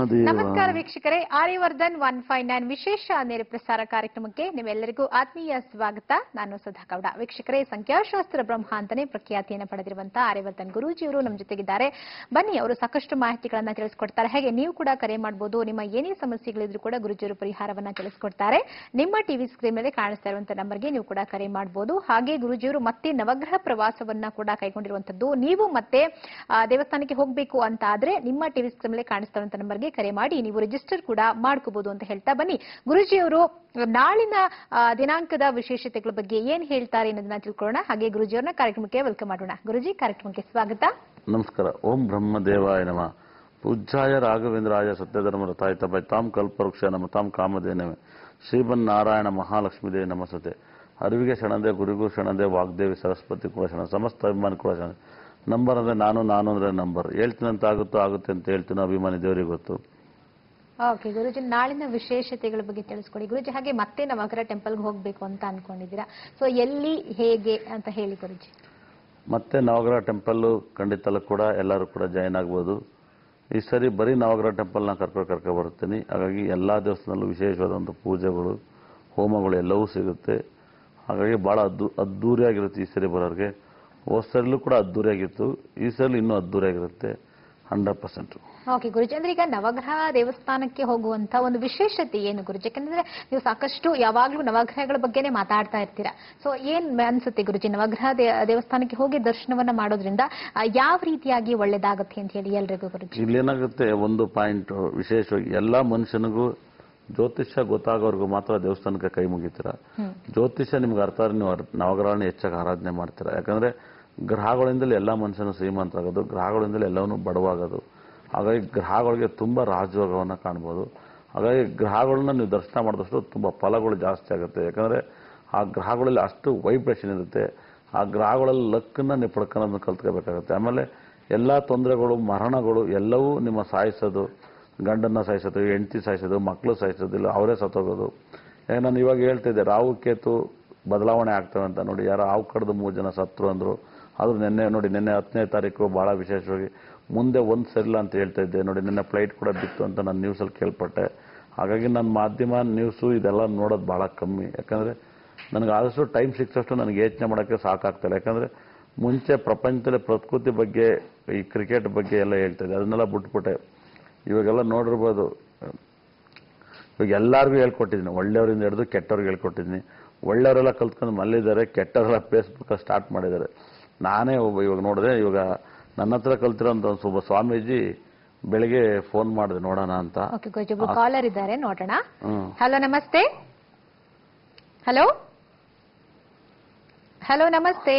ಬ್ರಹ್ಮದೇವ. ನಮಸ್ಕಾರ ವೀಕ್ಷಕರೇ, ಆರ್ಯವರ್ಧನ್ 159 ವಿಶೇಷ ನೇರ ಪ್ರಸಾರ ಕಾರ್ಯಕ್ರಮಕ್ಕೆ ನಿಮ್ಮೆಲ್ಲರಿಗೂ ಆತ್ಮೀಯ ಸ್ವಾಗತ. ನಾನು ಸುಧಾ ಗೌಡ. ವೀಕ್ಷಕರೇ, ಸಂಖ್ಯಾಶಾಸ್ತ್ರ ಬ್ರಹ್ಮ ಅಂತಾನೆ ಪ್ರಖ್ಯಾತಿಯನ್ನು ಪಡೆದಿರುವಂತಹ ಆರ್ಯವರ್ಧನ್ ಗುರೂಜಿಯವರು ನಮ್ಮ ಜೊತೆಗಿದ್ದಾರೆ. ಬನ್ನಿ, ಅವರು ಸಾಕಷ್ಟು ಮಾಹಿತಿಗಳನ್ನ ತಿಳಿಸ್ಕೊಡ್ತಾರೆ. ಹಾಗೆ ನೀವು ಕೂಡ ಕರೆ ಮಾಡಬಹುದು. ನಿಮ್ಮ ಏನೇ ಸಮಸ್ಯೆಗಳಿದ್ರು ಕೂಡ ಗುರೂಜಿಯವರು ಪರಿಹಾರವನ್ನ ತಿಳಿಸ್ಕೊಡ್ತಾರೆ. ನಿಮ್ಮ ಟಿವಿ ಸ್ಕ್ರೀನ್ ಮೇಲೆ ಕಾಣಿಸ್ತಾ ಇರುವಂತಹ ನಂಬರ್ಗೆ ನೀವು ಕೂಡ ಕರೆ ಮಾಡಬಹುದು. ಹಾಗೆ ಗುರೂಜಿಯವರು ಮತ್ತೆ ನವಗ್ರಹ ಪ್ರವಾಸವನ್ನ ಕೂಡ ಕೈಗೊಂಡಿರುವಂತದ್ದು. ನೀವು ಮತ್ತೆ ದೇವಸ್ಥಾನಕ್ಕೆ ಹೋಗಬೇಕು ಅಂತ ಆದ್ರೆ ನಿಮ್ಮ ಟಿವಿ ಸ್ಕ್ರೀನ್ ಮೇಲೆ ಕಾಣಿಸ್ತಾ ಇರುವಂತಹ ನಂಬರ್ಗೆ ಕರೆ ಮಾಡಿ ನೀವು ರಿಜಿಸ್ಟರ್ ಕೂಡ ಮಾಡ್ಕೋಬಹುದು ಅಂತ ಹೇಳ್ತಾ ಬನ್ನಿ, ಗುರೂಜಿಯವರು ನಾಳಿನ ದಿನಾಂಕದ ವಿಶೇಷತೆಗಳ ಬಗ್ಗೆ ಏನ್ ಹೇಳ್ತಾರೆ ಅನ್ನೋದನ್ನ ತಿಳ್ಕೊಳ್ಳೋಣ. ಹಾಗೆ ಗುರೂಜಿಯವರನ್ನ ಕಾರ್ಯಕ್ರಮಕ್ಕೆ ವೆಲ್ಕಮ್ ಮಾಡೋಣ. ಗುರೂಜಿ, ಕಾರ್ಯಕ್ರಮಕ್ಕೆ ಸ್ವಾಗತ. ನಮಸ್ಕಾರ. ಓಂ ಬ್ರಹ್ಮದೇವಾಯ ನಮಃ. ಪೂಜ್ಯಾಯ ರಾಘವೇಂದ್ರಾಯ ಸತ್ಯಧರ್ಮ ರಥಾಯಿತ ಬೈತಾಂ ಕಲ್ಪವೃಕ್ಷ ನಮತಾಂ ಕಾಮಧೇನವೇ ಶ್ರೀಮನ್ ನಾರಾಯಣ ಮಹಾಲಕ್ಷ್ಮೀದೇ ನಮಸ್ತೆ. ಅರಿವಿಗೆ ಶರಣದೆ, ಗುರಿಗೂ ಶರಣದೆ, ವಾಗ್ದೇವಿ ಸರಸ್ವತಿ ಕೂಡ ಶರಣ, ಸಮಸ್ತ ಅಭಿಮಾನಿ ಕೂಡ ಶರಣ. ನಂಬರ್ ಅಂದ್ರೆ ನಾನು ಅಂದ್ರೆ ನಂಬರ್. ಹೇಳ್ತೀನಂತ ಆಗುತ್ತೆ ಅಂತ ಹೇಳ್ತೀನಿ, ಅಭಿಮಾನಿ ದೇವರಿಗೆ ಗೊತ್ತು. ಓಕೆ ಗುರೂಜಿ, ನಾಳಿನ ವಿಶೇಷತೆಗಳ ಬಗ್ಗೆ ತಿಳಿಸ್ಕೊಡಿ ಗುರೂಜಿ. ಹಾಗೆ ಮತ್ತೆ ನವಗ್ರಹ ಟೆಂಪಲ್ಗೆ ಹೋಗ್ಬೇಕು ಅಂತ ಅನ್ಕೊಂಡಿದ್ದೀರಾ, ಸೊ ಎಲ್ಲಿ ಹೇಗೆ ಅಂತ ಹೇಳಿ ಗುರೂಜಿ. ಮತ್ತೆ ನವಗ್ರಹ ಟೆಂಪಲ್ ಖಂಡಿತ ಕೂಡ ಎಲ್ಲರೂ ಕೂಡ ಜಾಯಿನ್ ಆಗ್ಬೋದು. ಈ ಸರಿ ಬರೀ ನವಗ್ರಹ ಟೆಂಪಲ್ನ ಕರ್ಕೊ ಬರ್ತೀನಿ. ಹಾಗಾಗಿ ಎಲ್ಲಾ ದೇವಸ್ಥಾನದಲ್ಲೂ ವಿಶೇಷವಾದಂಥ ಪೂಜೆಗಳು, ಹೋಮಗಳು ಎಲ್ಲವೂ ಸಿಗುತ್ತೆ. ಹಾಗಾಗಿ ಬಹಳ ಅದ್ದೂರಿಯಾಗಿರುತ್ತೆ ಈ ಸರಿ ಬರೋರಿಗೆ. ಹೋದ ಸರಿಲೂ ಕೂಡ ಅದ್ದೂರಿಯಾಗಿತ್ತು, ಈ ಸರಿ ಇನ್ನೂ ಅದ್ದೂರಿಯಾಗಿರುತ್ತೆ 100%. ಓಕೆ ಗುರುಜಿ, ಅಂದ್ರೆ ಈಗ ನವಗ್ರಹ ದೇವಸ್ಥಾನಕ್ಕೆ ಹೋಗುವಂತ ಒಂದು ವಿಶೇಷತೆ ಏನು ಗುರುಜಿ? ಯಾಕಂದ್ರೆ ನೀವು ಸಾಕಷ್ಟು ಯಾವಾಗ್ಲೂ ನವಗ್ರಹಗಳ ಬಗ್ಗೆನೇ ಮಾತಾಡ್ತಾ ಇರ್ತೀರಾ. ಸೊ ಏನ್ ಅನ್ಸುತ್ತೆ ಗುರುಜಿ, ನವಗ್ರಹ ದೇವಸ್ಥಾನಕ್ಕೆ ಹೋಗಿ ದರ್ಶನವನ್ನ ಮಾಡೋದ್ರಿಂದ ಯಾವ ರೀತಿಯಾಗಿ ಒಳ್ಳೇದಾಗುತ್ತೆ ಅಂತ ಹೇಳಿ ಎಲ್ರಿಗೂ ಗುರುಜಿ? ಇಲ್ಲೇನಾಗುತ್ತೆ, ಒಂದು ಪಾಯಿಂಟ್ ವಿಶೇಷವಾಗಿ ಎಲ್ಲಾ ಮನುಷ್ಯನಿಗೂ ಜ್ಯೋತಿಷ್ಯ ಗೊತ್ತಾಗೋರ್ಗು ಮಾತ್ರ ದೇವಸ್ಥಾನಕ್ಕೆ ಕೈ ಮುಗಿತೀರಾ. ಜ್ಯೋತಿಷ್ಯ ನಿಮ್ಗೆ ಅರ್ಥ ಆದ್ರೆ ನೀವು ನವಗ್ರಹಗಳನ್ನ ಹೆಚ್ಚಾಗಿ ಆರಾಧನೆ ಮಾಡ್ತೀರಾ. ಯಾಕಂದ್ರೆ ಗ್ರಹಗಳಿಂದಲೇ ಎಲ್ಲಾ ಮನುಷ್ಯನು ಶ್ರೀಮಂತರಾಗೋದು, ಗ್ರಹಗಳಿಂದಲೇ ಎಲ್ಲವನ್ನೂ ಬಡವಾಗೋದು. ಹಾಗಾಗಿ ಗ್ರಹಗಳಿಗೆ ತುಂಬಾ ರಾಜಯೋಗವನ್ನ ಕಾಣ್ಬೋದು. ಹಾಗಾಗಿ ಗ್ರಹಗಳನ್ನ ನೀವು ದರ್ಶನ ಮಾಡಿದಷ್ಟು ತುಂಬಾ ಫಲಗಳು ಜಾಸ್ತಿ ಆಗುತ್ತೆ. ಯಾಕಂದ್ರೆ ಆ ಗ್ರಹಗಳಲ್ಲಿ ಅಷ್ಟು ವೈಬ್ರೇಷನ್ ಇರುತ್ತೆ. ಆ ಗ್ರಹಗಳಲ್ಲಿ ಲಕ್ಕನ್ನ ನೀವು ಪಡ್ಕೊಳ್ಳೋದನ್ನ ಕಲ್ತ್ಕೋಬೇಕಾಗುತ್ತೆ. ಆಮೇಲೆ ಎಲ್ಲಾ ತೊಂದರೆಗಳು, ಮರಣಗಳು ಎಲ್ಲವೂ ನಿಮ್ಮ ಸಾಯಿಸೋದು, ಗಂಡನ್ನ ಸಾಯಿಸೋದು, ಹೆಂಡತಿ ಸಾಯಿಸೋದು, ಮಕ್ಕಳು ಸಾಯಿಸೋದು, ಇಲ್ಲ ಅವರೇ ಸತ್ತೋಗೋದು. ಯಾಕೆ ನಾನು ಇವಾಗ ಹೇಳ್ತಿದ್ದೆ, ರಾಹು ಕೇತು ಬದಲಾವಣೆ ಆಗ್ತವೆ ಅಂತ. ನೋಡಿ, ಯಾರೋ ಹಾವು ಕಡ್ದು 3 ಜನ ಸತ್ರು ಅಂದ್ರು. ಆದ್ರೂ ನಿನ್ನೆ 10ನೇ ತಾರೀಕು ಬಹಳ ವಿಶೇಷವಾಗಿ ಮುಂದೆ ಒಂದು ಸರಿಲ್ಲ ಅಂತ ಹೇಳ್ತಾ ಇದ್ದೆ. ನೋಡಿ, ನಿನ್ನೆ ಫ್ಲೈಟ್ ಕೂಡ ಬಿತ್ತು ಅಂತ ನಾನು ನ್ಯೂಸಲ್ಲಿ ಕೇಳ್ಪಟ್ಟೆ. ಹಾಗಾಗಿ ನನ್ನ ಮಾಧ್ಯಮ ನ್ಯೂಸು ಇದೆಲ್ಲ ನೋಡೋದು ಬಹಳ ಕಮ್ಮಿ. ಯಾಕಂದ್ರೆ ನನಗೆ ಆದಷ್ಟು ಟೈಮ್ ಸಿಕ್ಸಷ್ಟು ನನಗೆ ಯೋಚನೆ ಮಾಡೋಕ್ಕೆ ಸಾಕಾಗ್ತಿಲ್ಲ. ಯಾಕಂದ್ರೆ ಮುಂಚೆ ಪ್ರಪಂಚದಲ್ಲಿ ಪ್ರಕೃತಿ ಬಗ್ಗೆ, ಈ ಕ್ರಿಕೆಟ್ ಬಗ್ಗೆ ಎಲ್ಲ ಹೇಳ್ತಾ ಇದ್ದೆ, ಅದನ್ನೆಲ್ಲ ಬಿಟ್ಬಿಟ್ಟೆ. ಇವಾಗೆಲ್ಲ ನೋಡಿರ್ಬೋದು, ಇವಾಗ ಎಲ್ಲರಿಗೂ ಹೇಳ್ಕೊಟ್ಟಿದ್ದೀನಿ, ಒಳ್ಳೆಯವರಿಂದ ಹಿಡಿದು ಕೆಟ್ಟವ್ರಿಗೆ ಹೇಳ್ಕೊಟ್ಟಿದ್ದೀನಿ. ಒಳ್ಳೆಯವರೆಲ್ಲ ಕಲ್ತ್ಕೊಂಡು ಮಲ್ಲಿದ್ದಾರೆ, ಕೆಟ್ಟವರೆಲ್ಲ ಫೇಸ್ಬುಕ್ ಸ್ಟಾರ್ಟ್ ಮಾಡಿದ್ದಾರೆ. ನಾನೇ ಇವಾಗ ನೋಡಿದೆ, ಇವಾಗ ನನ್ನ ಹತ್ರ ಕಲ್ತಿರೋಂಥ ಒಬ್ಬ ಸ್ವಾಮೀಜಿ ಬೆಳಿಗ್ಗೆ ಫೋನ್ ಮಾಡಿದೆ ನೋಡೋಣ ಅಂತ. ಕಾಲರ್ ಇದ್ದಾರೆ, ನೋಡೋಣ. ಹಲೋ, ನಮಸ್ತೆ. ಹಲೋ ಹಲೋ ನಮಸ್ತೆ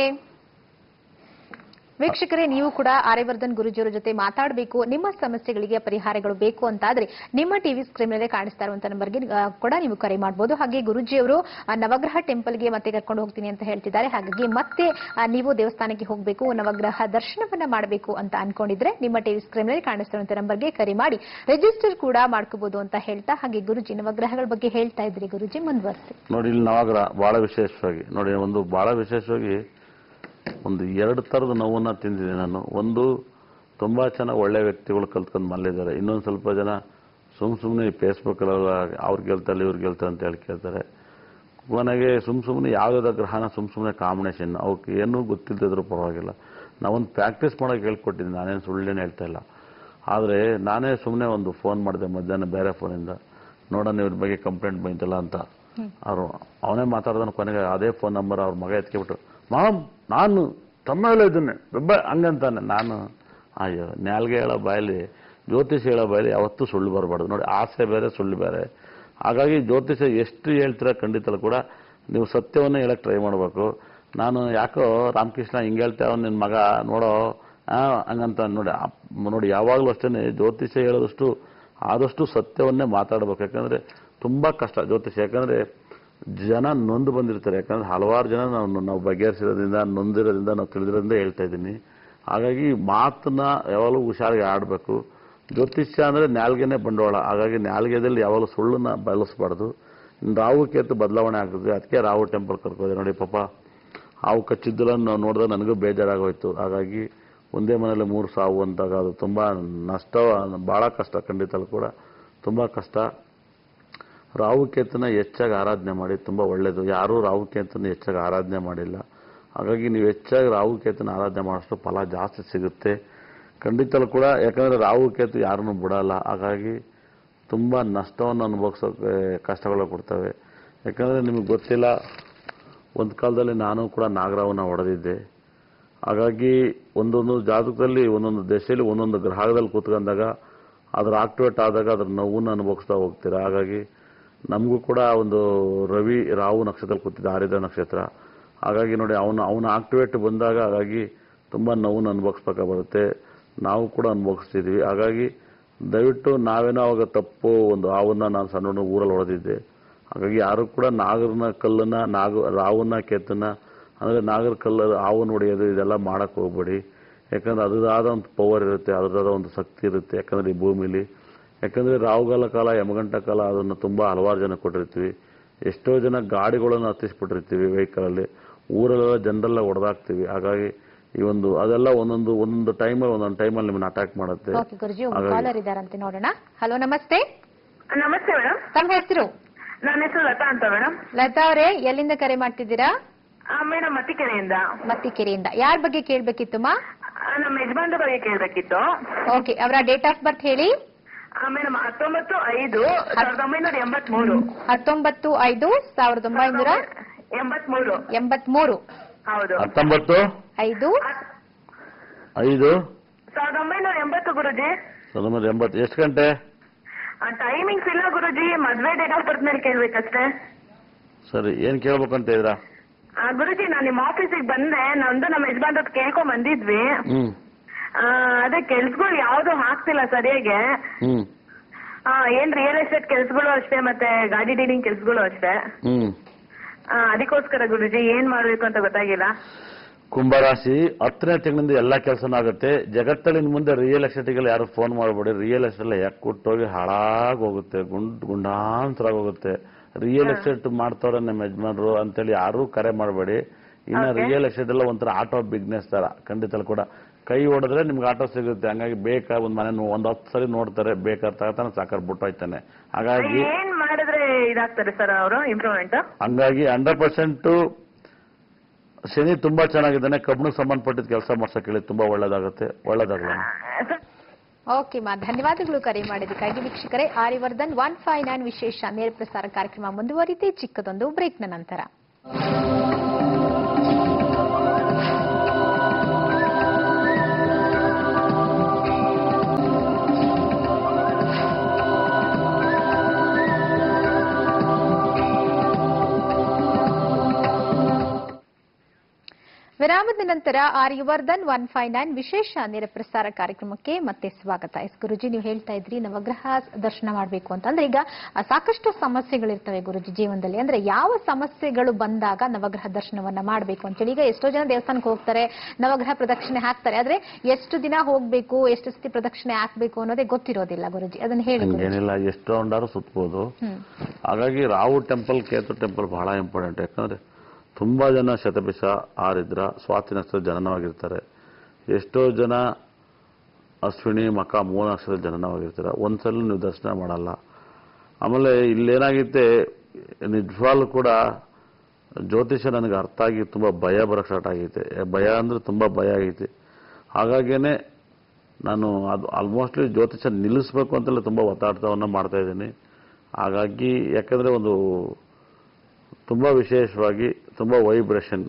ವೀಕ್ಷಕರೇ, ನೀವು ಕೂಡ ಆರ್ಯವರ್ಧನ್ ಗುರೂಜಿಯವರ ಜೊತೆ ಮಾತಾಡಬೇಕು, ನಿಮ್ಮ ಸಮಸ್ಯೆಗಳಿಗೆ ಪರಿಹಾರಗಳು ಬೇಕು ಅಂತಾದ್ರೆ ನಿಮ್ಮ ಟಿವಿ ಸ್ಕ್ರೀನ್ ಮೇಲೆ ಕಾಣಿಸ್ತಾ ಇರುವಂತಹ ನಂಬರ್ಗೆ ಕೂಡ ನೀವು ಕರೆ ಮಾಡಬಹುದು. ಹಾಗೆ ಗುರೂಜಿಯವರು ನವಗ್ರಹ ಟೆಂಪಲ್ಗೆ ಮತ್ತೆ ಕರ್ಕೊಂಡು ಹೋಗ್ತೀನಿ ಅಂತ ಹೇಳ್ತಿದ್ದಾರೆ. ಹಾಗಾಗಿ ಮತ್ತೆ ನೀವು ದೇವಸ್ಥಾನಕ್ಕೆ ಹೋಗಬೇಕು, ನವಗ್ರಹ ದರ್ಶನವನ್ನ ಮಾಡಬೇಕು ಅಂತ ಅನ್ಕೊಂಡಿದ್ರೆ ನಿಮ್ಮ ಟಿವಿ ಸ್ಕ್ರೀನ್ ಮೇಲೆ ಕಾಣಿಸ್ತಾ ಇರುವಂತಹ ನಂಬರ್ಗೆ ಕರೆ ಮಾಡಿ ರಿಜಿಸ್ಟರ್ ಕೂಡ ಮಾಡ್ಕೋಬಹುದು ಅಂತ ಹೇಳ್ತಾ, ಹಾಗೆ ಗುರೂಜಿ ನವಗ್ರಹಗಳ ಬಗ್ಗೆ ಹೇಳ್ತಾ ಇದ್ರಿ ಗುರೂಜಿ, ಮುಂದುವರಿಸಿ. ನೋಡಿ, ಇಲ್ಲಿ ನವಗ್ರಹ ಬಹಳ ವಿಶೇಷವಾಗಿ ನೋಡಿ, ಬಹಳ ವಿಶೇಷವಾಗಿ ಒಂದು 2 ಥರದ ನೋವನ್ನ ತಿಂದಿದ್ದೀನಿ ನಾನು. ಒಂದು, ತುಂಬಾ ಚೆನ್ನಾಗಿ ಒಳ್ಳೆ ವ್ಯಕ್ತಿಗಳು ಕಲ್ತ್ಕೊಂಡು ಮಲ್ಲಿದ್ದಾರೆ. ಇನ್ನೊಂದು ಸ್ವಲ್ಪ ಜನ ಸುಮ್ಮನೆ ಫೇಸ್ಬುಕ್ ಅವ್ರು ಗೆಲ್ತಾರೆ ಇವ್ರು ಗೆಲ್ತಾರೆ ಅಂತ ಹೇಳಿ ಕೇಳ್ತಾರೆ. ಕೊನೆಗೆ ಸುಮ್ಮನೆ ಯಾವುದಾದ ಗ್ರಹನ ಸುಮ್ಮನೆ ಕಾಂಬಿನೇಷನ್, ಅವಕ್ಕೆ ಏನೂ ಗೊತ್ತಿಲ್ಲದಿದ್ರು ಪರವಾಗಿಲ್ಲ. ನಾವೊಂದು ಪ್ರಾಕ್ಟೀಸ್ ಮಾಡೋಕೆ ಹೇಳ್ಕೊಟ್ಟಿದ್ದೀನಿ, ನಾನೇನು ಸುಳ್ಳೇನು ಹೇಳ್ತಾ ಇಲ್ಲ. ಆದರೆ ನಾನೇ ಸುಮ್ಮನೆ ಒಂದು ಫೋನ್ ಮಾಡಿದೆ ಮಧ್ಯಾಹ್ನ ಬೇರೆ ಫೋನಿಂದ, ನೋಡೋಣ ಇವ್ರ ಬಗ್ಗೆ ಕಂಪ್ಲೇಂಟ್ ಬಂತಲ್ಲ ಅಂತ. ಅವನೇ ಮಾತಾಡ್ದಾನ. ಕೊನೆಗೆ ಅದೇ ಫೋನ್ ನಂಬರ್ ಅವ್ರ ಮಗ ಎತ್ಕೊಬಿಟ್ಟು, ಮಾಮ್ ನಾನು ತಮ್ಮ ಎಲ್ಲ ಇದ್ದೇನೆ ಹಂಗಂತಾನೆ. ನಾನು ಅಯ್ಯೋ, ನಾಲ್ಗೆ ಹೇಳೋ ಬಾಯಲ್ಲಿ, ಜ್ಯೋತಿಷ ಹೇಳೋ ಬಾಯಲ್ಲಿ ಯಾವತ್ತೂ ಸುಳ್ಳು ಬರಬಾರ್ದು. ನೋಡಿ, ಆಸೆ ಬೇರೆ ಸುಳ್ಳು ಬೇರೆ. ಹಾಗಾಗಿ ಜ್ಯೋತಿಷ ಎಷ್ಟು ಹೇಳ್ತೀರಾ ಖಂಡಿತ ಕೂಡ ನೀವು ಸತ್ಯವನ್ನೇ ಹೇಳಕ್ಕೆ ಟ್ರೈ ಮಾಡಬೇಕು. ನಾನು ಯಾಕೋ ರಾಮಕೃಷ್ಣ ಹಿಂಗೆ ಹೇಳ್ತೇವ ನಿನ್ನ ಮಗ ನೋಡೋ ಹಂಗಂತ ನೋಡಿ ಯಾವಾಗಲೂ ಅಷ್ಟೇ ಜ್ಯೋತಿಷ ಹೇಳೋದಷ್ಟು ಆದಷ್ಟು ಸತ್ಯವನ್ನೇ ಮಾತಾಡಬೇಕು. ಯಾಕಂದ್ರೆ ತುಂಬಾ ಕಷ್ಟ ಜ್ಯೋತಿಷ. ಯಾಕಂದ್ರೆ ಜನ ನೊಂದು ಬಂದಿರ್ತಾರೆ. ಯಾಕಂದ್ರೆ ಹಲವಾರು ಜನ ನಾವು ಬಗೆಹರಿಸಿರೋದ್ರಿಂದ, ನೊಂದಿರೋದ್ರಿಂದ, ನಾವು ತಿಳಿದಿರೋದ್ರಿಂದ ಹೇಳ್ತಾ ಇದ್ದೀನಿ. ಹಾಗಾಗಿ ಮಾತನ್ನ ಯಾವಾಗಲೂ ಹುಷಾರಾಗಿ ಆಡಬೇಕು. ಜ್ಯೋತಿಷ್ಯ ಅಂದ್ರೆ ನಾಲ್ಗೆನೇ ಬಂಡವಾಳ. ಹಾಗಾಗಿ ನಾಲ್ಗೆದಲ್ಲಿ ಯಾವಾಗಲೂ ಸುಳ್ಳನ್ನ ಬಳಸಬಾರ್ದು. ರಾಹು ಕೇತು ಬದಲಾವಣೆ ಆಗ್ತದೆ, ಅದಕ್ಕೆ ರಾಹು ಟೆಂಪಲ್ ಕರ್ಕೋದೆ. ನೋಡಿ ಪಾಪ ಹಾವು ಕಚ್ಚಿದ್ದಲ್ಲ ನೋಡಿದ್ರೆ ನನಗೂ ಬೇಜಾರಾಗೋಯ್ತು. ಹಾಗಾಗಿ ಒಂದೇ ಮನೆಯಲ್ಲಿ 3 ಸಾವು ಅಂತಾಗ ಅದು ತುಂಬಾ ನಷ್ಟ, ಬಹಳ ಕಷ್ಟ, ಖಂಡಿತಲೂ ಕೂಡ ತುಂಬಾ ಕಷ್ಟ. ರಾಹುಕೇತುನ ಹೆಚ್ಚಾಗಿ ಆರಾಧನೆ ಮಾಡಿ, ತುಂಬಾ ಒಳ್ಳೇದು. ಯಾರೂ ರಾಹುಕೇತುನ ಹೆಚ್ಚಾಗಿ ಆರಾಧನೆ ಮಾಡಿಲ್ಲ, ಹಾಗಾಗಿ ನೀವು ಹೆಚ್ಚಾಗಿ ರಾಹುಕೇತುನ ಆರಾಧನೆ ಮಾಡೋಷ್ಟು ಫಲ ಜಾಸ್ತಿ ಸಿಗುತ್ತೆ ಖಂಡಿತಲೂ ಕೂಡ. ಯಾಕಂದ್ರೆ ರಾಹುಕೇತು ಯಾರನ್ನು ಬಿಡಲ್ಲ, ಹಾಗಾಗಿ ತುಂಬಾ ನಷ್ಟವನ್ನು ಅನುಭವಿಸೋಕೆ ಕಷ್ಟಗಳು ಕೊಡ್ತವೆ. ಯಾಕಂದ್ರೆ ನಿಮಗೆ ಗೊತ್ತಿಲ್ಲ, ಒಂದು ಕಾಲದಲ್ಲಿ ನಾನು ಕೂಡ ನಾಗರಾವನ್ನ ಹೊಡೆದಿದ್ದೆ. ಹಾಗಾಗಿ ಒಂದೊಂದು ಜಾತಕದಲ್ಲಿ, ಒಂದೊಂದು ದಶೆಯಲ್ಲಿ, ಒಂದೊಂದು ಗ್ರಹದಲ್ಲಿ ಕೂತ್ಕೊಂಡಾಗ ಅದ್ರ ಆಕ್ಟಿವೇಟ್ ಆದಾಗ ಅದ್ರ ನೋವನ್ನು ಅನುಭವಿಸ್ತಾ ಹೋಗ್ತೀರಾ. ಹಾಗಾಗಿ ನಮಗೂ ಕೂಡ ಒಂದು ರವಿ ರಾಹು ನಕ್ಷತ್ರದಲ್ಲಿ ಕೂತಿದ್ದ, ಆರಿದ್ರ ನಕ್ಷತ್ರ. ಹಾಗಾಗಿ ನೋಡಿ, ಅವನ ಆಕ್ಟಿವೇಟ್ ಬಂದಾಗ ಹಾಗಾಗಿ ತುಂಬಾ ನೋವನ್ನು ಅನುಭವಿಸ್ಬೇಕಾ ಬರುತ್ತೆ. ನಾವು ಕೂಡ ಅನುಭವಿಸ್ತಿದ್ವಿ. ಹಾಗಾಗಿ ದಯವಿಟ್ಟು ನಾವೇನೋ ಅವಾಗ ತಪ್ಪು, ಒಂದು ಹಾವನ್ನ ನಾನು ಸಣ್ಣ ಊರಲ್ಲಿ ಹೊಡೆದಿದ್ದೆ. ಹಾಗಾಗಿ ಯಾರು ಕೂಡ ನಾಗರನ ಕಲ್ಲನ್ನ, ರಾವನ್ನ ಕೇತನ್ನ ಅಂದ್ರೆ ನಾಗರ ಕಲ್ಲು ಹಾವನ್ನು ಹೊಡೆಯೋದು ಇದೆಲ್ಲ ಮಾಡಕ್ ಹೋಗ್ಬೇಡಿ. ಯಾಕಂದ್ರೆ ಅದಾದ ಒಂದು ಪವರ್ ಇರುತ್ತೆ, ಅದರಾದ ಒಂದು ಶಕ್ತಿ ಇರುತ್ತೆ. ಯಾಕಂದ್ರೆ ಈ ಭೂಮಿಲಿ, ಯಾಕಂದ್ರೆ ರಾಹುಗಾಲ ಕಾಲ, ಯಮಗಂಟ ಕಾಲ ಅದನ್ನು ತುಂಬಾ ಹಲವಾರು ಜನ ಕೊಟ್ಟಿರ್ತೀವಿ. ಎಷ್ಟೋ ಜನ ಗಾಡಿಗಳನ್ನು ಹತ್ತಿಸ್ಬಿಟ್ಟಿರ್ತೀವಿ, ವೆಹಿಕಲಲ್ಲಿ, ಊರಲ್ಲೆಲ್ಲ ಜನರೆಲ್ಲ ಹೊಡೆದಾಕ್ತಿವಿ. ಹಾಗಾಗಿ ಈ ಒಂದು ಅದೆಲ್ಲ ಒಂದೊಂದು ಟೈಮಲ್ಲಿ ನಿಮ್ಮನ್ನ ಅಟ್ಯಾಕ್ ಮಾಡುತ್ತೆ. ಕಾಲರ್ ಇದಾರಂತೆ, ನೋಡೋಣ. ಹಲೋ, ನಮಸ್ತೆ. ನಮಸ್ತೆ ಮೇಡಮ್. ತಮ್ಮ ಹೆಸರು? ನನ್ನ ಹೆಸರು ಲತಾ ಅಂತ ಮೇಡಮ್. ಲತಾ ಅವರೇ, ಎಲ್ಲಿಂದ ಕರೆ ಮಾಡ್ತಿದ್ದೀರಾ? ಮೇಡಮ್, ಮತ್ತಿಕೆರೆಯಿಂದ. ಮತ್ತಿಕೆರೆಯಿಂದ. ಯಾರ ಬಗ್ಗೆ ಕೇಳ್ಬೇಕಿತ್ತುಮ್ಮ? ನಮ್ಮ ಯಜಮಾನ್ರ ಬಗ್ಗೆ ಕೇಳ್ಬೇಕಿತ್ತು. ಓಕೆ, ಅವರ ಡೇಟ್ ಆಫ್ ಬರ್ತ್ ಹೇಳಿ. ಮೇಡಮ್, 19/5/1983. 19/5/1983. ಹೌದು. 19/5/1980 ಗುರುಜಿ. 1980. ಎಷ್ಟು ಗಂಟೆ? ಟೈಮಿಂಗ್ಸ್ ಇಲ್ಲ ಗುರುಜಿ, ಮದ್ವೆ ಡೇಟ್ ಆಫ್ ಬರ್ತ್ ಮೇಲೆ ಕೇಳ್ಬೇಕಷ್ಟೇ. ಸರಿ, ಏನ್ ಕೇಳ್ಬೇಕಂತ ಇದ್ರಾ? ಗುರುಜಿ, ನಾನು ನಿಮ್ಮ ಆಫೀಸಿಗೆ ಬಂದೆ. ನಮ್ದು ನಮ್ಮ ಯಜಮಾನ್ರ ಕೇಳ್ಕೊಂಡ್ ಬಂದಿದ್ವಿ. ಅದೇ ಕೆಲ್ಸಗಳು ಯಾವ್ದು ಹಾಕ್ತಿಲ್ಲ ಸರಿಯಾಗಿ. ಏನ್ ರಿಯಲ್ ಎಸ್ಟೇಟ್ ಕೆಲ್ಸಗಳು ಅಷ್ಟೇ, ಮತ್ತೆ ಗಾಡಿ ಡೀಲಿಂಗ್ ಕೆಲ್ಸಗಳು ಅಷ್ಟೇ. ಅದಕ್ಕೋಸ್ಕರ ಗುರುಜಿ ಏನ್ ಮಾಡ್ಬೇಕು ಅಂತ ಗೊತ್ತಾಗಿಲ್ಲ. ಕುಂಭರಾಶಿ 10ನೇ ತಿಂಗಳಿಂದ ಎಲ್ಲಾ ಕೆಲಸನೂ ಆಗುತ್ತೆ. ಜಗತ್ತಲ್ಲಿ ಮುಂದೆ ರಿಯಲ್ ಎಸ್ಟೇಟ್ಗಳು ಯಾರು ಫೋನ್ ಮಾಡಬೇಡಿ. ರಿಯಲ್ ಎಸ್ಟೇಟ್ ಯಾಕುಟ್ಟೋಗಿ ಹಾಳಾಗಿ ಹೋಗುತ್ತೆ, ಗುಂಡಾಂತರಾಗಿ ಹೋಗುತ್ತೆ. ರಿಯಲ್ ಎಸ್ಟೇಟ್ ಮಾಡ್ತಾವ್ರೆ ನಮ್ಮ ಯಜಮಾನ್ರು ಅಂತೇಳಿ ಯಾರೂ ಕರೆ ಮಾಡಬೇಡಿ. ಇನ್ನು ರಿಯಲ್ ಎಸ್ಟೇಟ್ ಎಲ್ಲ ಒಂಥರ ಆಟೋ ಬಿಸ್ನೆಸ್ ತರ, ಖಂಡಿತ ಕೂಡ ಕೈ ಹೊಡೆದ್ರೆ ನಿಮ್ಗೆ ಆಟೋ ಸಿಗುತ್ತೆ. ಹಂಗಾಗಿ ಬೇಕಾ ಒಂದ್ ಮನೆ 10 ಸರಿ ನೋಡ್ತಾರೆ, ಬೇಕಾದ ತಗತಾನೆ ಸಾಕಾರ ಬಿಟ್ಟು ಹೋಯ್ತಾನೆ. ಹಾಗಾಗಿ ಏನ್ ಮಾಡಿದ್ರೆ ಇದಾಗ್ತಾರೆ ಸರ್ ಅವರು ಇಂಪ್ರೂವ್ಮೆಂಟ್? ಹಂಗಾಗಿ 100% ಶನಿ ತುಂಬಾ ಚೆನ್ನಾಗಿದ್ದಾನೆ. ಕಬ್ಬಿಣಕ್ಕೆ ಸಂಬಂಧಪಟ್ಟಿದ ಕೆಲಸ ಮಾಡ್ಸಕ್ ಹೇಳಿ, ತುಂಬಾ ಒಳ್ಳೇದಾಗುತ್ತೆ. ಒಳ್ಳೇದಾಗಲ್ಲ. ಓಕೆ ಮಾ, ಧನ್ಯವಾದಗಳು ಕರೆ ಮಾಡಿದ್ದಕ್ಕಾಗಿ. ವೀಕ್ಷಕರೇ, ಆರ್ಯವರ್ಧನ್ 159 ವಿಶೇಷ ನೇರ ಪ್ರಸಾರ ಕಾರ್ಯಕ್ರಮ ಮುಂದುವರಿತೆ ಚಿಕ್ಕದೊಂದು ಬ್ರೇಕ್ನ ನಂತರ. ವಿರಾಮದ ನಂತರ ಆರ್ಯವರ್ಧನ್ 159 ವಿಶೇಷ ನೇರ ಪ್ರಸಾರ ಕಾರ್ಯಕ್ರಮಕ್ಕೆ ಮತ್ತೆ ಸ್ವಾಗತ. ಗುರುಜಿ, ನೀವು ಹೇಳ್ತಾ ಇದ್ರಿ ನವಗ್ರಹ ದರ್ಶನ ಮಾಡಬೇಕು ಅಂತಂದ್ರೆ ಈಗ ಸಾಕಷ್ಟು ಸಮಸ್ಯೆಗಳಿರ್ತವೆ ಗುರುಜಿ ಜೀವನದಲ್ಲಿ. ಅಂದ್ರೆ ಯಾವ ಸಮಸ್ಯೆಗಳು ಬಂದಾಗ ನವಗ್ರಹ ದರ್ಶನವನ್ನ ಮಾಡಬೇಕು ಅಂತೇಳಿ. ಈಗ ಎಷ್ಟೋ ಜನ ದೇವಸ್ಥಾನಕ್ಕೆ ಹೋಗ್ತಾರೆ, ನವಗ್ರಹ ಪ್ರದಕ್ಷಿಣೆ ಹಾಕ್ತಾರೆ, ಆದ್ರೆ ಎಷ್ಟು ದಿನ ಹೋಗ್ಬೇಕು, ಎಷ್ಟು ಸತಿ ಪ್ರದಕ್ಷಿಣೆ ಹಾಕ್ಬೇಕು ಅನ್ನೋದೇ ಗೊತ್ತಿರೋದಿಲ್ಲ ಗುರುಜಿ. ಅದನ್ನ ಹೇಳಿ. ಏನಿಲ್ಲ, ಎಷ್ಟು ರೌಂಡಾರು ಸುತ್ತಬಹುದು. ಹಾಗಾಗಿ ರಾಹು ಟೆಂಪಲ್, ಕೇತು ಟೆಂಪಲ್ ಬಹಳ ಇಂಪಾರ್ಟೆಂಟ್. ಯಾಕಂದ್ರೆ ತುಂಬಾ ಜನ ಶತಭಿಷ, ಆರಿದ್ರ, ಸ್ವಾತಿ ನಕ್ಷತ್ರ ಜನನವಾಗಿರ್ತಾರೆ. ಎಷ್ಟೋ ಜನ ಅಶ್ವಿನಿ, ಮಕ, 3 ನಕ್ಷತ್ರ ಜನನವಾಗಿರ್ತಾರೆ. ಒಂದ್ಸಲ ನೀವು ದರ್ಶನ ಮಾಡಲ್ಲ. ಆಮೇಲೆ ಇಲ್ಲೇನಾಗಿತ್ತೆ, ನಿಜವಾಗ್ಲೂ ಕೂಡ ಜ್ಯೋತಿಷ ನನಗೆ ಅರ್ಥ ಆಗಿ ತುಂಬಾ ಭಯ ಬರಕ್ ಸ್ಟಾರ್ಟ್ ಆಗೈತೆ. ಭಯ ಅಂದ್ರೆ ತುಂಬಾ ಭಯ ಆಗೈತೆ. ಹಾಗಾಗೇನೆ ನಾನು ಅದು ಆಲ್ಮೋಸ್ಟ್ಲಿ ಜ್ಯೋತಿಷ ನಿಲ್ಲಿಸ್ಬೇಕು ಅಂತೆಲ್ಲ ತುಂಬಾ ಒತ್ತಾಟವನ್ನ ಮಾಡ್ತಾ ಇದ್ದೀನಿ. ಹಾಗಾಗಿ ಯಾಕಂದ್ರೆ ಒಂದು ತುಂಬಾ ವಿಶೇಷವಾಗಿ ತುಂಬಾ ವೈಬ್ರೇಷನ್.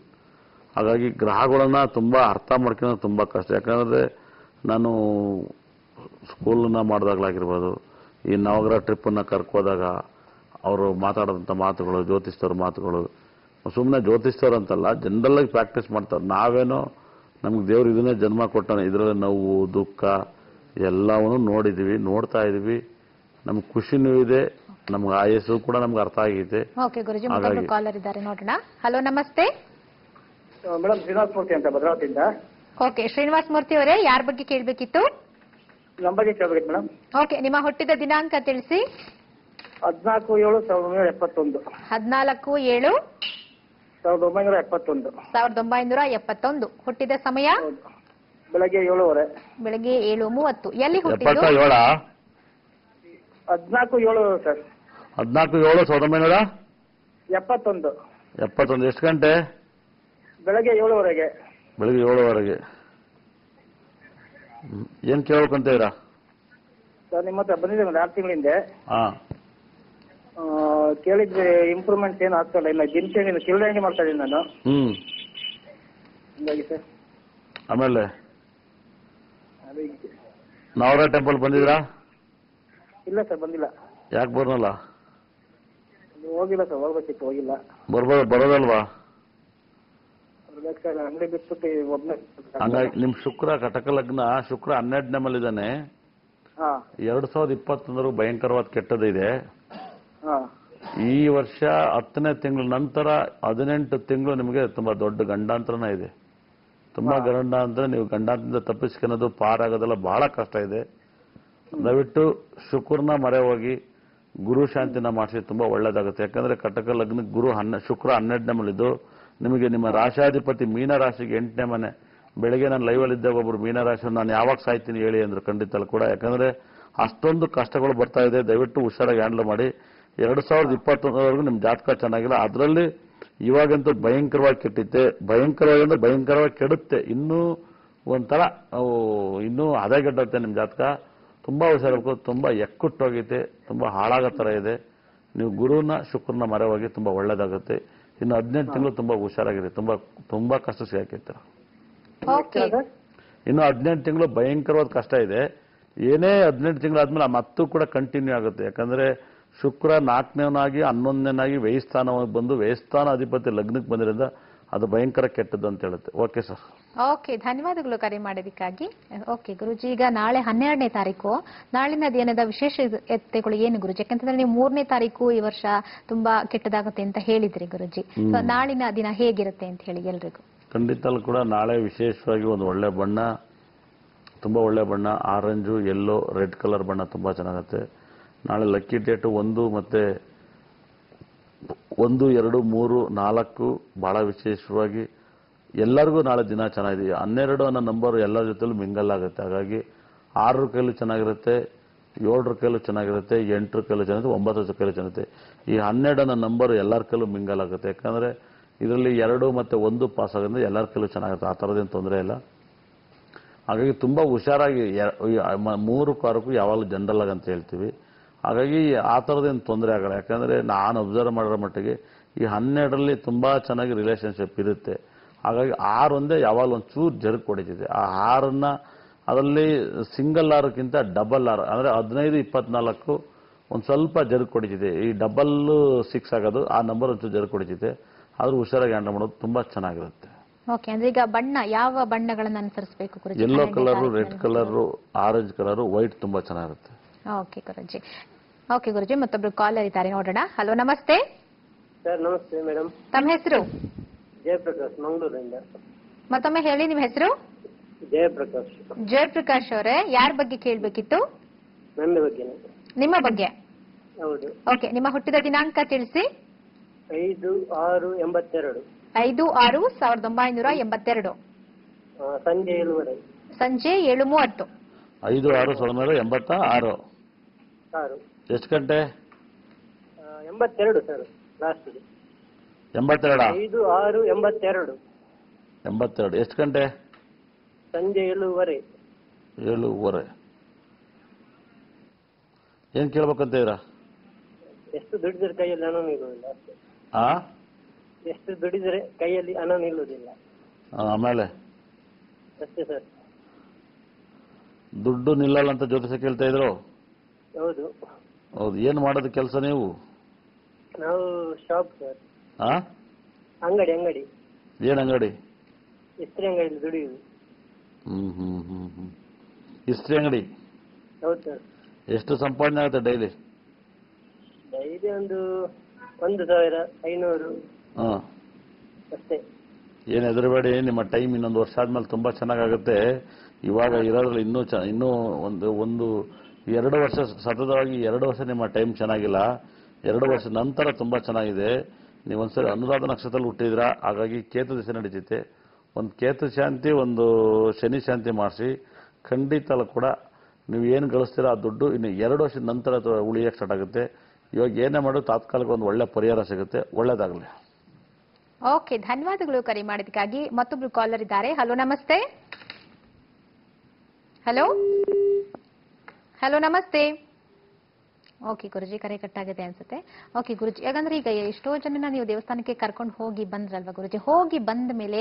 ಹಾಗಾಗಿ ಗ್ರಹಗಳನ್ನ ತುಂಬಾ ಅರ್ಥ ಮಾಡ್ಕೊಳ್ಳೋದು ತುಂಬಾ ಕಷ್ಟ. ಯಾಕಂದ್ರೆ ನಾನು ಸ್ಕೂಲನ್ನ ಮಾಡಿದಾಗಲಾಗಿರ್ಬೋದು, ಈ ನವಗ್ರಹ ಟ್ರಿಪ್ಪನ್ನ ಕರ್ಕೋದಾಗ ಅವರು ಮಾತಾಡೋದಂಥ ಮಾತುಗಳು, ಜ್ಯೋತಿಷ್ಯವ್ರ ಮಾತುಗಳು, ಸುಮ್ಮನೆ ಜ್ಯೋತಿಷ್ಯವ್ರು ಅಂತಲ್ಲ, ಜನರಲ್ ಆಗಿ ಪ್ರಾಕ್ಟೀಸ್ ಮಾಡ್ತಾರೆ. ನಾವೇನೋ ನಮ್ಗೆ ದೇವ್ರು ಇದನ್ನೇ ಜನ್ಮ ಕೊಟ್ಟಾನೆ, ಇದರಲ್ಲಿ ನೋವು, ದುಃಖ ಎಲ್ಲವನ್ನೂ ನೋಡಿದೀವಿ, ನೋಡ್ತಾ ಇದೀವಿ. ನಮ್ಗೆ ಖುಷಿನೂ ಇದೆ, ನಮ್ಗೆ ಆಯಸ್ಸು ಕೂಡ ನಮ್ಗೆ ಅರ್ಥ ಆಗೈತೆ. ಓಕೆ ಗುರುಜಿ, ಮತ್ತೊಬ್ಬರು ಕಾಲರ್ ಇದ್ದಾರೆ, ನೋಡೋಣ. ಹಲೋ, ನಮಸ್ತೆ ಮೇಡಮ್. ಶ್ರೀನಿವಾಸ ಮೂರ್ತಿ ಅಂತ ಭದ್ರಾವತಿಯಿಂದ. ಓಕೆ, ಶ್ರೀನಿವಾಸ ಮೂರ್ತಿ ಅವರೇ, ಯಾರ ಬಗ್ಗೆ ಕೇಳಬೇಕಿತ್ತು? ನಮ್ಮ ಬಗ್ಗೆ ಕೇಳಬೇಕಿತ್ತು ಮೇಡಮ್. ಓಕೆ, ನಿಮ್ಮ ಹುಟ್ಟಿದ ದಿನಾಂಕ ತಿಳಿಸಿ. 14/7/1971. 14/7/1971. ಹುಟ್ಟಿದ ಸಮಯ ಬೆಳಗ್ಗೆ 7:30. ಬೆಳಗ್ಗೆ 7:30. ಎಲ್ಲಿ ಹುಟ್ಟಿದ್ದು? 77 14/7 ಸರ್. 14/7/1971. 71. ಎಷ್ಟು ಗಂಟೆ? ಬೆಳಗ್ಗೆ 7:30ಗೆ. ಬೆಳಿಗ್ಗೆ 7:00ವರೆಗೆ. ಏನ್ ಕೇಳ್ಬೇಕಂತ ಇದ್ದೀರಾ ಸರ್? ನಿಮ್ಮ ಹತ್ರ ಬಂದಿದ್ದೆ 6 ತಿಂಗಳ ಹಿಂದೆ. ಹಾ, ಕೇಳಿದ್ರೆ ಇಂಪ್ರೂವ್ಮೆಂಟ್ ಏನು ಆಗ್ತಾ ಇಲ್ಲ. ದಿನಚರಿ ಚಿಲ್ಡ್ರನ್ ಮಾಡ್ತಾ ಇದ್ದೀನಿ ನಾನು. ಹೀಗಾಗಿ ಸರ್. ಆಮೇಲೆ ನವರ ಟೆಂಪಲ್ ಬಂದಿದ್ರಾ? ಇಲ್ಲ ಸರ್, ಬಂದಿಲ್ಲ. ಯಾಕೆ ಬರ್ನಲ್ಲ? ಹೋಗಿಲ್ಲ ಸರ್, ಹೋಗ್ಬೇಕಿತ್ತು, ಹೋಗಿಲ್ಲ. ಬರೋದಲ್ವಾ? ಸರ್ ಅಂಗಡಿ ಬಿಟ್ಬಿಟ್ಟು ಒಬ್ಬನೇ. ಹಂಗಾಗಿ ನಿಮ್ ಶುಕ್ರ ಕಟಕ ಲಗ್ನ, ಶುಕ್ರ 12ನೇ ಮಲ್ಲಿದ್ದಾನೆ. 2021 ಭಯಂಕರವಾದ ಕೆಟ್ಟದಿದೆ. ಈ ವರ್ಷ 10ನೇ ತಿಂಗಳ ನಂತರ 18 ತಿಂಗಳು ನಿಮಗೆ ತುಂಬಾ ದೊಡ್ಡ ಗಂಡಾಂತರನ ಇದೆ. ತುಂಬಾ ಗಂಡಾಂತರ, ನೀವು ಗಂಡಾಂತರದಿಂದ ತಪ್ಪಿಸ್ಕೊಳ್ಳೋದು ಪಾರಾಗೋದೆಲ್ಲ ಬಹಳ ಕಷ್ಟ ಇದೆ. ದಯವಿಟ್ಟು ಶುಕ್ರನ ಮರೆ ಹೋಗಿ ಗುರು ಶಾಂತಿನ ಮಾಡಿಸಿ, ತುಂಬಾ ಒಳ್ಳೇದಾಗುತ್ತೆ. ಯಾಕಂದ್ರೆ ಕಟಕ ಲಗ್ನಕ್ಕೆ ಶುಕ್ರ 12ನೇ ಮಲ್ಲಿದ್ದು ನಿಮಗೆ ನಿಮ್ಮ ರಾಶಾಧಿಪತಿ ಮೀನರಾಶಿಗೆ 8ನೇ ಮನೆ. ಬೆಳಗ್ಗೆ ನಾನು ಲೈವಲ್ಲಿ ಇದ್ದಾಗ ಒಬ್ರು ಮೀನರಾಶಿ ನಾನು ಯಾವಾಗ ಸಾಯ್ತೀನಿ ಹೇಳಿ ಅಂದ್ರು. ಖಂಡಿತ ಕೂಡ, ಯಾಕಂದ್ರೆ ಅಷ್ಟೊಂದು ಕಷ್ಟಗಳು ಬರ್ತಾ ಇದೆ. ದಯವಿಟ್ಟು ಹುಷಾರಾಗಿ ಹ್ಯಾಂಡಲ್ ಮಾಡಿ. 2021ವರೆಗೂ ನಿಮ್ ಜಾತಕ ಚೆನ್ನಾಗಿಲ್ಲ. ಅದರಲ್ಲಿ ಇವಾಗಂತೂ ಭಯಂಕರವಾಗಿ ಕೆಟ್ಟಿತ್ತೆ. ಭಯಂಕರವಾಗಿ ಅಂದ್ರೆ ಭಯಂಕರವಾಗಿ ಕೆಡುತ್ತೆ. ಇನ್ನೂ ಒಂಥರ ಇನ್ನೂ ಹದಗೆಡುತ್ತೆ ನಿಮ್ ಜಾತಕ. ತುಂಬಾ ಹುಷಾರಾಗಬೇಕು. ತುಂಬಾ ಎಕ್ಕುಟ್ಟೋಗೈತೆ, ತುಂಬಾ ಹಾಳಾಗೋ ತರ ಇದೆ. ನೀವು ಗುರುನ ಶುಕ್ರನ ಮರೆ ಹೋಗಿ ತುಂಬಾ ಒಳ್ಳೇದಾಗುತ್ತೆ. ಇನ್ನು 18 ತಿಂಗಳು ತುಂಬಾ ಹುಷಾರಾಗಿದೆ. ತುಂಬಾ ಕಷ್ಟ ಸಿಗಾಕೈತೆ. ಇನ್ನು 18 ತಿಂಗಳು ಭಯಂಕರವಾದ ಕಷ್ಟ ಇದೆ. ಏನೇ 18 ತಿಂಗಳಾದ್ಮೇಲೆ ಮತ್ತೂ ಕೂಡ ಕಂಟಿನ್ಯೂ ಆಗುತ್ತೆ. ಯಾಕಂದ್ರೆ ಶುಕ್ರ 4ನೇವನಾಗಿ 11ನೇನಾಗಿ ವ್ಯಯಸ್ಥಾನವಾಗಿ ಬಂದು ವ್ಯಯಸ್ಥಾನ ಅಧಿಪತಿ ಲಗ್ನಕ್ಕೆ ಬಂದಿರೋದ್ರಿಂದ ಅದು ಭಯಂಕರ ಕೆಟ್ಟದ್ದು ಅಂತ ಹೇಳುತ್ತೆ. Okay sir. ಓಕೆ, ಧನ್ಯವಾದಗಳು ಕರೆ ಮಾಡೋದಕ್ಕಾಗಿ. ಓಕೆ ಗುರುಜಿ, ಈಗ ನಾಳೆ 12ನೇ ತಾರೀಕು, ನಾಳಿನ ದಿನದ ವಿಶೇಷತೆಗಳು ಏನು ಗುರುಜಿ? ಯಾಕಂತಂದ್ರೆ ನೀವು 3ನೇ ತಾರೀಕು ಈ ವರ್ಷ ತುಂಬಾ ಕೆಟ್ಟದಾಗುತ್ತೆ ಅಂತ ಹೇಳಿದ್ರಿ ಗುರುಜಿ. ನಾಳಿನ ದಿನ ಹೇಗಿರುತ್ತೆ ಅಂತ ಹೇಳಿ ಎಲ್ರಿಗೂ. ಖಂಡಿತ ಕೂಡ ನಾಳೆ ವಿಶೇಷವಾಗಿ ಒಂದು ಒಳ್ಳೆ ಬಣ್ಣ, ತುಂಬಾ ಒಳ್ಳೆ ಬಣ್ಣ, ಆರೆಂಜು, ಯೆಲ್ಲೋ, ರೆಡ್ ಕಲರ್ ಬಣ್ಣ ತುಂಬಾ ಚೆನ್ನಾಗುತ್ತೆ. ನಾಳೆ ಲಕ್ಕಿ ಡೇಟು 1 ಮತ್ತೆ 1, 2, 3, 4 ಬಹಳ ವಿಶೇಷವಾಗಿ ಎಲ್ಲರಿಗೂ ನಾಳೆ ದಿನ ಚೆನ್ನಾಗಿದೆ. 12 ಅನ್ನೋ ನಂಬರ್ ಎಲ್ಲರ ಜೊತೆಲೂ ಮಿಂಗಲ್ ಆಗುತ್ತೆ. ಹಾಗಾಗಿ 6 ಕೈಲೂ ಚೆನ್ನಾಗಿರುತ್ತೆ, 7 ಕೈಲೂ ಚೆನ್ನಾಗಿರುತ್ತೆ, 8 ಕೈಲೂ ಚೆನ್ನಾಗಿರುತ್ತೆ, 9 ಕೈಲೂ ಚೆನ್ನಾಗಿರುತ್ತೆ. ಈ 12 ಅನ್ನೋ ನಂಬರ್ ಎಲ್ಲರ ಕೈಲೂ ಮಿಂಗಲ್ ಆಗುತ್ತೆ. ಯಾಕಂದ್ರೆ ಇದರಲ್ಲಿ 2 ಮತ್ತೆ 1 ಪಾಸ್ ಆಗೋದ್ರಿಂದ ಎಲ್ಲರ ಕೈಲೂ ಚೆನ್ನಾಗಿರುತ್ತೆ. ಆ ಥರದ್ದೇನು ತೊಂದರೆ ಇಲ್ಲ. ಹಾಗಾಗಿ ತುಂಬಾ ಹುಷಾರಾಗಿ 3 ಕಾರಕ್ಕೂ ಯಾವಾಗಲೂ ಜನರಲ್ ಆಗಿ ಅಂತ ಹೇಳ್ತೀವಿ. ಹಾಗಾಗಿ ಆ ಥರದ್ದೇನು ತೊಂದರೆ ಆಗಲ್ಲ. ಯಾಕಂದ್ರೆ ನಾನು ಅಬ್ಸರ್ವ್ ಮಾಡಿರೋ ಮಟ್ಟಿಗೆ ಈ 12ರಲ್ಲಿ ತುಂಬಾ ಚೆನ್ನಾಗಿ ರಿಲೇಶನ್ಶಿಪ್ ಇರುತ್ತೆ. ಹಾಗಾಗಿ 6 ಒಂದೇ ಯಾವಾಗಲೂ ಒಂಚೂರು ಜರುಕು ಹೊಡಿತಿದೆ. ಆ 6ನ್ನ ಅದರಲ್ಲಿ ಸಿಂಗಲ್ ಆರ್ಕ್ಕಿಂತ ಡಬಲ್ ಆರ್ ಅಂದ್ರೆ 15, 24 ಒಂದು ಸ್ವಲ್ಪ ಜರುಕು ಹೊಡಿತಿದೆ. ಈ ಡಬಲ್ 6 ಆಗೋದು ಆ ನಂಬರ್ ಒಂಚೂರು ಜರುಕು ಹೊಡಿತಿದೆ. ಆದ್ರೂ ಹುಷಾರಾಗಿ ಹ್ಯಾಂಡಲ್ ಮಾಡೋದು ತುಂಬಾ ಚೆನ್ನಾಗಿರುತ್ತೆ. ಓಕೆ, ಅಂದ್ರೆ ಈಗ ಬಣ್ಣ ಯಾವ ಬಣ್ಣಗಳನ್ನು ಅನುಸರಿಸಬೇಕು Guruji? Yellow colour, red colour, orange colour, white ತುಂಬಾ ಚೆನ್ನಾಗಿರುತ್ತೆ. ಓಕೆ ಗುರುಜಿ. ಓಕೆ ಗುರುಜಿ, ಮತ್ತೊಬ್ರು ಕಾಲರ್ ಇದ್ದಾರೆ, ನೋಡೋಣ. ಹಲೋ, ನಮಸ್ತೆ ಸರ್. ನಮಸ್ತೆ ಮೇಡಮ್. ತಮ್ಮ ಹೆಸರು? ಜಯಪ್ರಕಾಶ್, ಮಂಗಳೂರಿಂದ. ಮತ್ತೊಮ್ಮೆ ಹೇಳಿ ನಿಮ್ಮ ಹೆಸರು? ಜಯಪ್ರಕಾಶ್. ಜಯಪ್ರಕಾಶ್ ಅವರೇ, ಯಾರ ಬಗ್ಗೆ ಕೇಳಬೇಕಿತ್ತು? ನನ್ನ ಬಗ್ಗೆ. ನಿಮ್ಮ ಬಗ್ಗೆ? ಹೌದು. ಓಕೆ, ನಿಮ್ಮ ಹುಟ್ಟಿದ ದಿನಾಂಕ ತಿಳಿಸಿ. 5/6/82. 5/6/1982. ಸಂಜೆ 7:30. ಸಂಜೆ 7:30. 5/6/1986. ಎಷ್ಟು ಗಂಟೆ? 82 ಸರ್, ಲಾಸ್ಟ್ಗೆ. 82. 5/6/82. 82. ಎಷ್ಟು ಗಂಟೆ? ಸಂಜೆ 7:30. 7:30. ಏನ್ ಕೇಳ್ಬೇಕಂತ ಇದ್ದೀರಾ? ಎಷ್ಟು ದುಡಿದ್ರೆ ಕೈಯಲ್ಲಿ ಹಣ ನಿಲ್ಲುವುದಿಲ್ಲ ಅಷ್ಟೇ. ಎಷ್ಟು ದುಡಿದ್ರೆ ಕೈಯಲ್ಲಿ ಹಣ ನಿಲ್ಲುವುದಿಲ್ಲ. ಆಮೇಲೆ ಅಷ್ಟೇ ಸರ್. ದುಡ್ಡು ನಿಲ್ಲಲ್ಲ ಅಂತ ಜ್ಯೋತಿಷ ಕೇಳ್ತಾ ಇದ್ರು. ಹೌದು. ಹೌದು. ಏನ್ ಮಾಡೋದು ಕೆಲಸ ನೀವು? ನಾವು ಶಾಪ್ ಸರ್. ಅಂಗಡಿ. ಏನ್ ಅಂಗಡಿ? ಇಸ್ತ್ರಿ ಅಂಗಡಿಯಲ್ಲಿ ದುಡಿಯುವುದು. ಇಸ್ತ್ರಿ ಅಂಗಡಿ. ಹೌದು ಸರ್. ಎಷ್ಟು ಸಂಪಾದನೆ ಆಗುತ್ತೆ ಡೈಲಿ? ಡೈಲಿ ಒಂದು 1,500 ಅಷ್ಟೇ. ಏನ್ ಹೆದರಬೇಡಿ, ನಿಮ್ಮ ಟೈಮ್ ಇನ್ನೊಂದು ವರ್ಷ ಆದ್ಮೇಲೆ ತುಂಬಾ ಚೆನ್ನಾಗಾಗುತ್ತೆ. ಇವಾಗ ಇರೋದ್ರಲ್ಲಿ ಇನ್ನೂ ಒಂದು 2 ವರ್ಷ ಸತತವಾಗಿ 2 ವರ್ಷ ನಿಮ್ಮ ಟೈಮ್ ಚೆನ್ನಾಗಿಲ್ಲ. 2 ವರ್ಷ ನಂತರ ತುಂಬಾ ಚೆನ್ನಾಗಿದೆ. ನೀವೊಂದ್ಸರಿ ಅನುರಾಧ ನಕ್ಷತ್ರದಲ್ಲಿ ಹುಟ್ಟಿದ್ರ, ಹಾಗಾಗಿ ಕೇತು ದಿಸೆ ನಡೀತೈತೆ. ಒಂದು ಕೇತು ಶಾಂತಿ, ಒಂದು ಶನಿ ಶಾಂತಿ ಮಾಡಿಸಿ, ಖಂಡಿತ ಕೂಡ ನೀವು ಏನು ಗಳಿಸ್ತೀರೋ ಆ ದುಡ್ಡು ಇನ್ನು 2 ವರ್ಷದ ನಂತರ ಉಳಿಯಕ್ಕೆ ಸ್ಟಾರ್ಟ್ ಆಗುತ್ತೆ. ಇವಾಗ ಏನೇ ಮಾಡೋದು ತಾತ್ಕಾಲಿಕ ಒಂದು ಒಳ್ಳೆ ಪರಿಹಾರ ಸಿಗುತ್ತೆ. ಒಳ್ಳೇದಾಗಲಿ. ಓಕೆ, ಧನ್ಯವಾದಗಳು ಕರೆ ಮಾಡಿದ್ದಕ್ಕಾಗಿ. ಮತ್ತೊಬ್ರು ಕಾಲರ್ ಇದ್ದಾರೆ. ಹಲೋ, ನಮಸ್ತೆ. ಹಲೋ ಹಲೋ ನಮಸ್ತೆ. ಓಕೆ ಗುರುಜಿ, ಕರೆ ಕಟ್ಟಾಗಿದೆ ಅನ್ಸುತ್ತೆ. ಓಕೆ ಗುರುಜಿ, ಯಾಕಂದ್ರೆ ಈಗ ಎಷ್ಟೋ ಜನನ ನೀವು ದೇವಸ್ಥಾನಕ್ಕೆ ಕರ್ಕೊಂಡು ಹೋಗಿ ಬಂದ್ರಲ್ವಾ ಗುರುಜಿ, ಹೋಗಿ ಬಂದ ಮೇಲೆ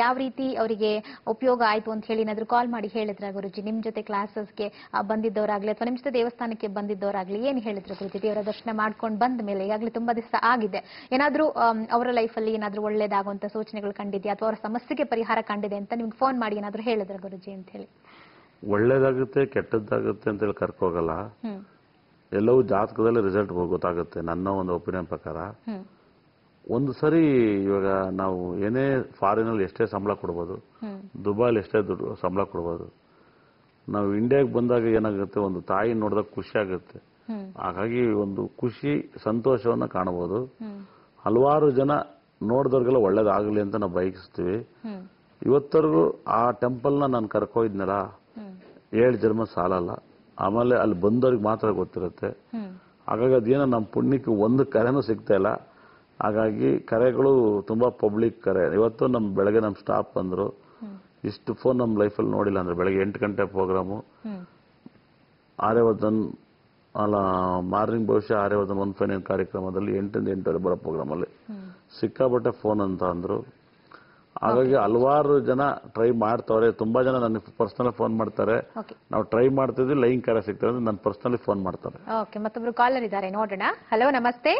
ಯಾವ ರೀತಿ ಅವರಿಗೆ ಉಪಯೋಗ ಆಯ್ತು ಅಂತ ಹೇಳಿ ಏನಾದ್ರು ಕಾಲ್ ಮಾಡಿ ಹೇಳಿದ್ರ ಗುರುಜಿ? ನಿಮ್ ಜೊತೆ ಕ್ಲಾಸಸ್ಗೆ ಬಂದಿದ್ದವರಾಗ್ಲಿ ಅಥವಾ ನಿಮ್ ಜೊತೆ ದೇವಸ್ಥಾನಕ್ಕೆ ಬಂದಿದ್ದವರಾಗ್ಲಿ ಏನ್ ಹೇಳಿದ್ರು ಗುರುಜಿ? ದೇವರ ದರ್ಶನ ಮಾಡ್ಕೊಂಡು ಬಂದ ಮೇಲೆ ಈಗಾಗಲೇ ತುಂಬಾ ದಿವಸ ಆಗಿದೆ, ಏನಾದ್ರೂ ಅವರ ಲೈಫಲ್ಲಿ ಏನಾದ್ರೂ ಒಳ್ಳೇದಾಗುವಂತ ಸೂಚನೆಗಳು ಕಂಡಿದ್ಯಾ ಅಥವಾ ಅವರ ಸಮಸ್ಯೆಗೆ ಪರಿಹಾರ ಕಂಡಿದೆ ಅಂತ ನಿಮ್ಗೆ ಫೋನ್ ಮಾಡಿ ಏನಾದ್ರು ಹೇಳಿದ್ರ ಗುರುಜಿ ಅಂತ ಹೇಳಿ? ಒಳ್ಳೇದಾಗುತ್ತೆ ಕೆಟ್ಟದ್ದಾಗುತ್ತೆ ಅಂತ ಹೇಳಿ ಕರ್ಕೋಗಲ್ಲ. ಎಲ್ಲವೂ ಜಾತಕದಲ್ಲಿ ರಿಸಲ್ಟ್ ಗೊತ್ತಾಗುತ್ತೆ. ನನ್ನ ಒಂದು ಒಪಿನಿಯನ್ ಪ್ರಕಾರ ಒಂದು ಸರಿ ಇವಾಗ ನಾವು ಏನೇ ಫಾರಿನಲ್ಲಿ ಎಷ್ಟೇ ಸಂಬಳ ಕೊಡ್ಬೋದು, ದುಬೈಲಿ ಎಷ್ಟೇ ದುಡ್ಡು ಸಂಬಳ ಕೊಡ್ಬೋದು, ನಾವು ಇಂಡಿಯಾಗೆ ಬಂದಾಗ ಏನಾಗುತ್ತೆ, ಒಂದು ತಾಯಿ ನೋಡಿದಾಗ ಖುಷಿ ಆಗುತ್ತೆ. ಹಾಗಾಗಿ ಒಂದು ಖುಷಿ ಸಂತೋಷವನ್ನ ಕಾಣಬಹುದು. ಹಲವಾರು ಜನ ನೋಡಿದವ್ರಿಗೆಲ್ಲ ಒಳ್ಳೇದಾಗಲಿ ಅಂತ ನಾವು ಬಯಸ್ತೀವಿ. ಇವತ್ತರೆಗೂ ಆ ಟೆಂಪಲ್ನ ನಾನು ಕರ್ಕೋಯ್ದ್ನಲ್ಲ, 7 ಜನ್ಮ ಸಾಲಲ್ಲ. ಆಮೇಲೆ ಅಲ್ಲಿ ಬಂದವ್ರಿಗೆ ಮಾತ್ರ ಗೊತ್ತಿರುತ್ತೆ. ಹಾಗಾಗಿ ಅದೇನೋ ನಮ್ಮ ಪುಣ್ಯಕ್ಕೆ ಒಂದು ಕರೆನೂ ಸಿಗ್ತಾ ಇಲ್ಲ. ಹಾಗಾಗಿ ಕರೆಗಳು ತುಂಬಾ ಪಬ್ಲಿಕ್ ಕರೆ. ಇವತ್ತು ಬೆಳಗ್ಗೆ ನಮ್ಮ ಸ್ಟಾಫ್ ಬಂದ್ರು, ಇಷ್ಟು ಫೋನ್ ನಮ್ಮ ಲೈಫಲ್ಲಿ ನೋಡಿಲ್ಲ. ಅಂದ್ರೆ ಬೆಳಗ್ಗೆ 8 ಗಂಟೆ ಪ್ರೋಗ್ರಾಮು, ಆರ್ಯವರ್ಧನ್ ಮಾರ್ನಿಂಗ್ ಭವಿಷ್ಯ ಆರ್ಯವರ್ಧನ್ 1 ಫೈನ್ ಕಾರ್ಯಕ್ರಮದಲ್ಲಿ 8 ರಿಂದ 8 ಬರೋ ಪ್ರೋಗ್ರಾಮ್ ಅಲ್ಲಿ ಸಿಕ್ಕಾಬಟ್ಟೆ ಫೋನ್ ಅಂತ ಅಂದ್ರು. ಹಾಗಾಗಿ ಹಲವಾರು ಜನ ಟ್ರೈ ಮಾಡ್ತಾವ್ರೆ. ತುಂಬಾ ಜನ ನನಗೆ ಪರ್ಸನಲ್ ಫೋನ್ ಮಾಡ್ತಾರೆ. ನಾವು ಟ್ರೈ ಮಾಡ್ತಿದ್ವಿ, ಲೈನ್ ಕರೆ ಸಿಗ್ತಾರೆ ಅಂದ್ರೆ ನನ್ನ ಪರ್ಸನಲಿ ಫೋನ್ ಮಾಡ್ತಾರೆ. ಓಕೆ, ಮತ್ತೊಬ್ರು ಕಾಲರ್ ಇದ್ದಾರೆ, ನೋಡೋಣ. ಹಲೋ ನಮಸ್ತೆ.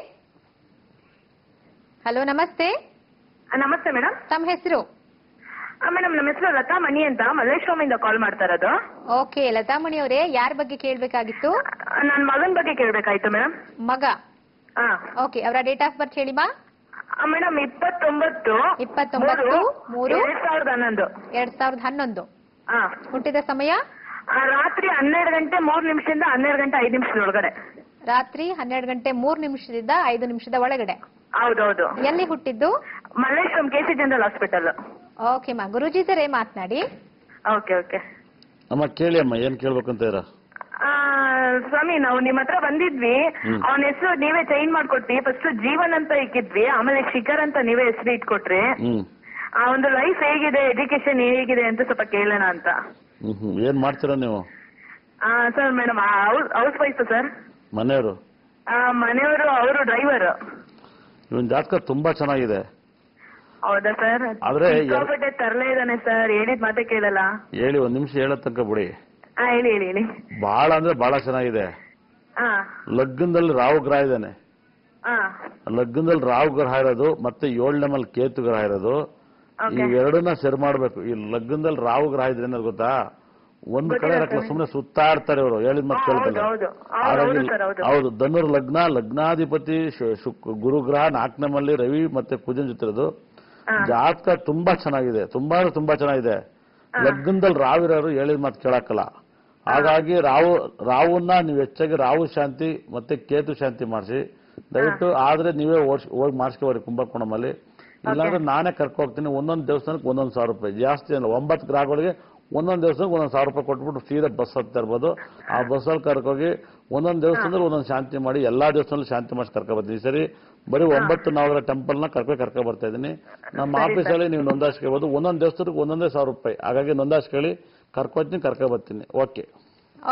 ಹಲೋ ನಮಸ್ತೆ. ನಮಸ್ತೆ ಮೇಡಮ್. ತಮ್ಮ ಹೆಸರು? ಮೇಡಮ್, ನಮ್ಮ ಹೆಸರು ಲತಾ ಮಣಿ ಅಂತ, ಮಲ್ಲೇಶ್ವರಮಿಂದ ಕಾಲ್ ಮಾಡ್ತಾ ಇರೋದು. ಓಕೆ, ಲತಾ ಮಣಿ ಅವರೇ, ಯಾರ ಬಗ್ಗೆ ಕೇಳ್ಬೇಕಾಗಿತ್ತು? ನನ್ನ ಮಗನ ಬಗ್ಗೆ ಕೇಳ್ಬೇಕಾಯ್ತು ಮೇಡಮ್. ಮಗ? ಓಕೆ, ಅವರ ಡೇಟ್ ಆಫ್ ಬರ್ತ್ ಹೇಳಿ ಮಾ. ಮೇಡಮ್ 29/3/2011. 2011. ಹುಟ್ಟಿದ ಸಮಯ? ರಾತ್ರಿ 12 ಗಂಟೆ 3 ನಿಮಿಷದಿಂದ 12 ಗಂಟೆ 5 ನಿಮಿಷದ ಒಳಗಡೆ. ರಾತ್ರಿ 12 ಗಂಟೆ 3 ನಿಮಿಷದಿಂದ 5 ನಿಮಿಷದ ಒಳಗಡೆ. ಹೌದೌದು. ಎಲ್ಲಿ ಹುಟ್ಟಿದ್ದು? Malleshwaram KC general hospital. Okay ಮಾ, ಗುರುಜಿ ಇದ್ದಾರೆ, ಮಾತನಾಡಿ. ಓಕೆ ಓಕೆ ಅಮ್ಮ ಕೇಳಿ ಅಮ್ಮ, ಏನ್ ಕೇಳ್ಬೇಕಂತ ಇರ? ಸ್ವಾಮಿ, ನಾವು ನಿಮ್ಮ ಹತ್ರ ಬಂದಿದ್ವಿ. ಅವನ ಹೆಸರು ನೀವೇ ಚೇಂಜ್ ಮಾಡ್ಕೊಟ್ರಿ. ಫಸ್ಟ್ ಜೀವನ್ ಅಂತ ಇಕ್ಕಿದ್ವಿ, ಆಮೇಲೆ ಶಿಖರ್ ಅಂತ ನೀವೇ ಹೆಸರು ಇಟ್ಕೊಟ್ರಿ. ಆ ಒಂದು ಲೈಫ್ ಹೇಗಿದೆ, ಎಜುಕೇಶನ್ ಹೇಗಿದೆ ಅಂತ ಸ್ವಲ್ಪ ಕೇಳೋಣ ಅಂತ. ಏನ್ ಮಾಡ್ತೀರಾ ನೀವು? Sir madam house wife sir. ಮನೆಯವರು? ಮನೆಯವರು, ಅವರು ಡ್ರೈವರ್. ಇವನ್ ಜಾತಕ ತುಂಬಾ ಚೆನ್ನಾಗಿದೆ. ಹೌದಾ ಸರ್? ಆದ್ರೆ ತರಲೇ ಇದ್ದಾನೆ ಸರ್, ಹೇಳಿದ್ ಮಾತೆ ಕೇಳಲ್ಲ. ಹೇಳಿ, 1 ನಿಮಿಷ ಹೇಳೋ ತನಕ ಬಿಡಿ. ಹೇಳಿ ಹೇಳಿ ಹೇಳಿ. ಬಹಳ ಅಂದ್ರೆ ಬಹಳ ಚೆನ್ನಾಗಿದೆ. ಲಗ್ನದಲ್ಲಿ ರಾಹು ಗ್ರಹ ಇದ್ದಾನೆ. ಲಗ್ನದಲ್ಲಿ ರಾಹು ಗ್ರಹ ಇರೋದು ಮತ್ತೆ 7ನೇ ಮಲ್ ಕೇತು ಗ್ರಹ ಇರೋದು, ಇವೆರಡನ್ನ ಸರಿ ಮಾಡ್ಬೇಕು. ಈ ಲಗ್ನದಲ್ಲಿ ರಾಹು ಗ್ರಹ ಇದ್ರೆ ಏನಾದ್ರು ಗೊತ್ತಾ, ಒಂದು ಕಡೆ ಇರಕ್ಲ ಸುಮ್ಮನೆ ಸುತ್ತಾಡ್ತಾರೆ ಇವರು, ಹೇಳಿದ ಮತ್ತೆ ಕೇಳ್ತಾರೆ. ಹೌದು, ಧನುರ್ ಲಗ್ನ, ಲಗ್ನಾಧಿಪತಿ ಗುರು ಗ್ರಹ 4ನೇ ಮಲ್ಲಿ ರವಿ ಮತ್ತೆ ಕುಜನ್ ಜೊತೆ ಇರೋದು. ಜಾತಕ ತುಂಬಾ ಚೆನ್ನಾಗಿದೆ, ತುಂಬಾ ಚೆನ್ನಾಗಿದೆ. ಲಗ್ನದಲ್ಲಿ ರಾವಿರೋರು ಹೇಳಿದ ಮಾತು ಕೇಳಕ್ಕಲ್ಲ. ಹಾಗಾಗಿ ರಾಹುನ್ನ ನೀವು ಹೆಚ್ಚಾಗಿ ರಾಹು ಶಾಂತಿ ಮತ್ತೆ ಕೇತು ಶಾಂತಿ ಮಾಡಿಸಿ ದಯವಿಟ್ಟು. ಆದ್ರೆ ನೀವೇ ಹೋಗಿ ಮಾಡಿಸ್ಕೋರಿ ಕುಂಭಕೋಣಮಲ್ಲಿ. ಇಲ್ಲಾಂದ್ರೆ ನಾನೇ ಕರ್ಕೊ ಹೋಗ್ತೀನಿ. ಒಂದೊಂದು ದೇವಸ್ಥಾನಕ್ಕೆ 1,000 ರೂಪಾಯಿ, ಜಾಸ್ತಿ ಅಲ್ಲ. 9 ಗ್ರಹಗಳಿಗೆ ಒಂದೊಂದು ದೇವಸ್ಥಾನಕ್ಕೆ 1,000 ರೂಪಾಯಿ ಕೊಟ್ಬಿಟ್ಟು ಸೀದಾ ಬಸ್ ಹತ್ತಾ ಇರ್ಬೋದು. ಆ ಬಸ್ಸಲ್ಲಿ ಕರ್ಕೋಗಿ ಒಂದೊಂದು ದೇವಸ್ಥಾನದಲ್ಲಿ ಒಂದೊಂದು ಶಾಂತಿ ಮಾಡಿ, ಎಲ್ಲಾ ದೇವಸ್ಥಾನದಲ್ಲಿ ಶಾಂತಿ ಮಾಡಿಸಿ ಕರ್ಕೊ ಬರ್ತೀನಿ. ಸರಿ, ಬರೀ 9 ನವಗ್ರಹ ಟೆಂಪಲ್ನ ಕರ್ಕೊ ಬರ್ತಾ ಇದ್ದೀನಿ. ನಮ್ಮ ಆಫೀಸಲ್ಲಿ ನೀವು ನೋಂದಾಯಿಸ್ಕೋಬಹುದು. ಒಂದೊಂದು ದೇವಸ್ಥಾನಕ್ಕೆ 1,000 ರೂಪಾಯಿ. ಹಾಗಾಗಿ ನೋಂದಾಯಿಸ್ಕೊಳ್ಳಿ, ಕರ್ಕೊ ಬರ್ತೀನಿ. ಓಕೆ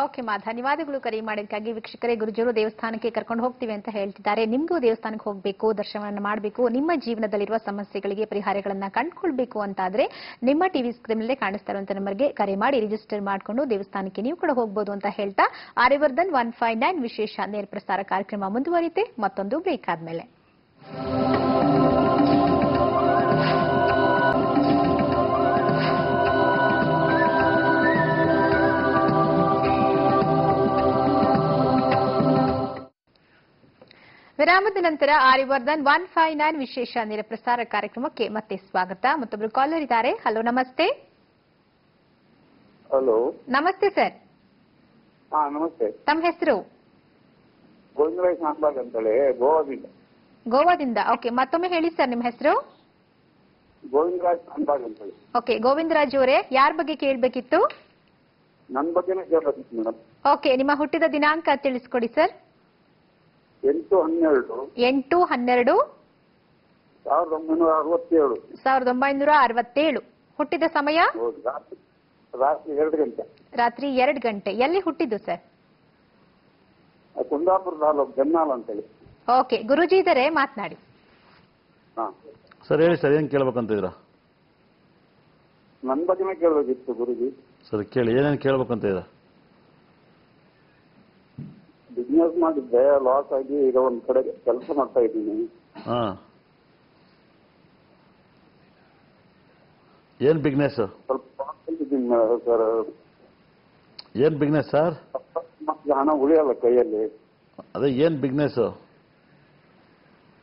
ಓಕೆ ಮಾ, ಧನ್ಯವಾದಗಳು ಕರೆ ಮಾಡಿದ್ದಕ್ಕಾಗಿ. ವೀಕ್ಷಕರೇ, ಗುರುಜಿಯವರು ದೇವಸ್ಥಾನಕ್ಕೆ ಕರ್ಕೊಂಡು ಹೋಗ್ತೀವಿ ಅಂತ ಹೇಳ್ತಿದ್ದಾರೆ. ನಿಮಗೂ ದೇವಸ್ಥಾನಕ್ಕೆ ಹೋಗಬೇಕು, ದರ್ಶನವನ್ನು ಮಾಡಬೇಕು, ನಿಮ್ಮ ಜೀವನದಲ್ಲಿರುವ ಸಮಸ್ಯೆಗಳಿಗೆ ಪರಿಹಾರಗಳನ್ನ ಕಂಡುಕೊಳ್ಬೇಕು ಅಂತಾದ್ರೆ ನಿಮ್ಮ ಟಿವಿ ಸ್ಕ್ರೀನ್ ಮೇಲೆ ಕಾಣಿಸ್ತಾ ಇರುವಂತ ನಂಬರ್ಗೆ ಕರೆ ಮಾಡಿ ರಿಜಿಸ್ಟರ್ ಮಾಡಿಕೊಂಡು ದೇವಸ್ಥಾನಕ್ಕೆ ನೀವು ಕೂಡ ಹೋಗಬಹುದು ಅಂತ ಹೇಳ್ತಾ ಆರ್ಯವರ್ಧನ್ 159 ವಿಶೇಷ ನೇರ ಪ್ರಸಾರ ಕಾರ್ಯಕ್ರಮ ಮುಂದುವರಿಯುತ್ತೆ ಮತ್ತೊಂದು ಬ್ರೇಕ್ ಆದ್ಮೇಲೆ. ವಿರಾಮದ ನಂತರ ಆರ್ಯವರ್ಧನ್ 159 ವಿಶೇಷ ನೇರ ಪ್ರಸಾರ ಕಾರ್ಯಕ್ರಮಕ್ಕೆ ಮತ್ತೆ ಸ್ವಾಗತ. ಮತ್ತೊಬ್ರು ಕಾಲರ್ ಇದ್ದಾರೆ. ಹಲೋ ನಮಸ್ತೆ. ಹಲೋ ನಮಸ್ತೆ ಸರ್. ನಮಸ್ತೆ. ತಮ್ಮ ಹೆಸರು? ಗೋವಿಂದರಾಜ್ ನಾಗ್ಬಾಗ್ ಅಂತೇಳಿ, ಗೋವಾದಿಂದ. ಗೋವಾದಿಂದ. ಓಕೆ, ಮತ್ತೊಮ್ಮೆ ಹೇಳಿ ಸರ್ ನಿಮ್ಮ ಹೆಸರು? ಗೋವಿಂದರಾಜ್ ಶಾನ್ಭಾಗ್ ಅಂತ ಹೇಳಿ. ಓಕೆ, ಗೋವಿಂದರಾಜ್ ಅವರೇ, ಯಾರ ಬಗ್ಗೆ ಕೇಳಬೇಕಿತ್ತು? ನನ್ನ ಬಗ್ಗೆನೇ ಕೇಳಬೇಕಿತ್ತು ಮೇಡಮ್. ಓಕೆ, ನಿಮ್ಮ ಹುಟ್ಟಿದ ದಿನಾಂಕ ತಿಳಿಸ್ಕೊಡಿ ಸರ್. 8/12 8/12 1967. 1967. ಹುಟ್ಟಿದ ಸಮಯ? ಹೌದು, ರಾತ್ರಿ 2 ಗಂಟೆ. ರಾತ್ರಿ 2 ಗಂಟೆ. ಎಲ್ಲಿ ಹುಟ್ಟಿದ್ದು ಸರ್? ಕುಂದಾಪುರ ತಾಲೂಕು ಜನ್ನಾಲ್ ಅಂತೇಳಿ. ಓಕೆ, ಗುರುಜಿ ಇದ್ದಾರೆ, ಮಾತನಾಡಿ. ಹಾ ಸರ್ ಹೇಳಿ ಸರ್, ಏನು ಕೇಳ್ಬೇಕಂತಿದ್ದೀರಾ? ನನ್ನ ಬಗ್ಗೆನೇ ಕೇಳಬೇಕಿತ್ತು ಗುರುಜಿ. ಸರ್ ಕೇಳಿ, ಏನೇನು ಕೇಳ್ಬೇಕಂತಿದ್ದೀರಾ? ಬಿಸ್ನೆಸ್ ಮಾಡಿದ್ದೆ, ಲಾಸ್ ಆಗಿ ಈಗ ಒಂದ್ ಕಡೆ ಕೆಲಸ ಮಾಡ್ತಾ ಇದ್ದೀನಿ. ಹಾಂ, ಏನು ಬಿಸ್ನೆಸ್? ಸ್ವಲ್ಪ ಇದ್ದೀನಿ ಸರ್. ಏನು ಬಿಸ್ನೆಸ್ ಸರ್? ಮತ್ತೆ ಹಣ ಉಳಿಯಲ್ಲ ಕೈಯಲ್ಲಿ. ಅದೇ ಏನು ಬಿಸ್ನೆಸ್?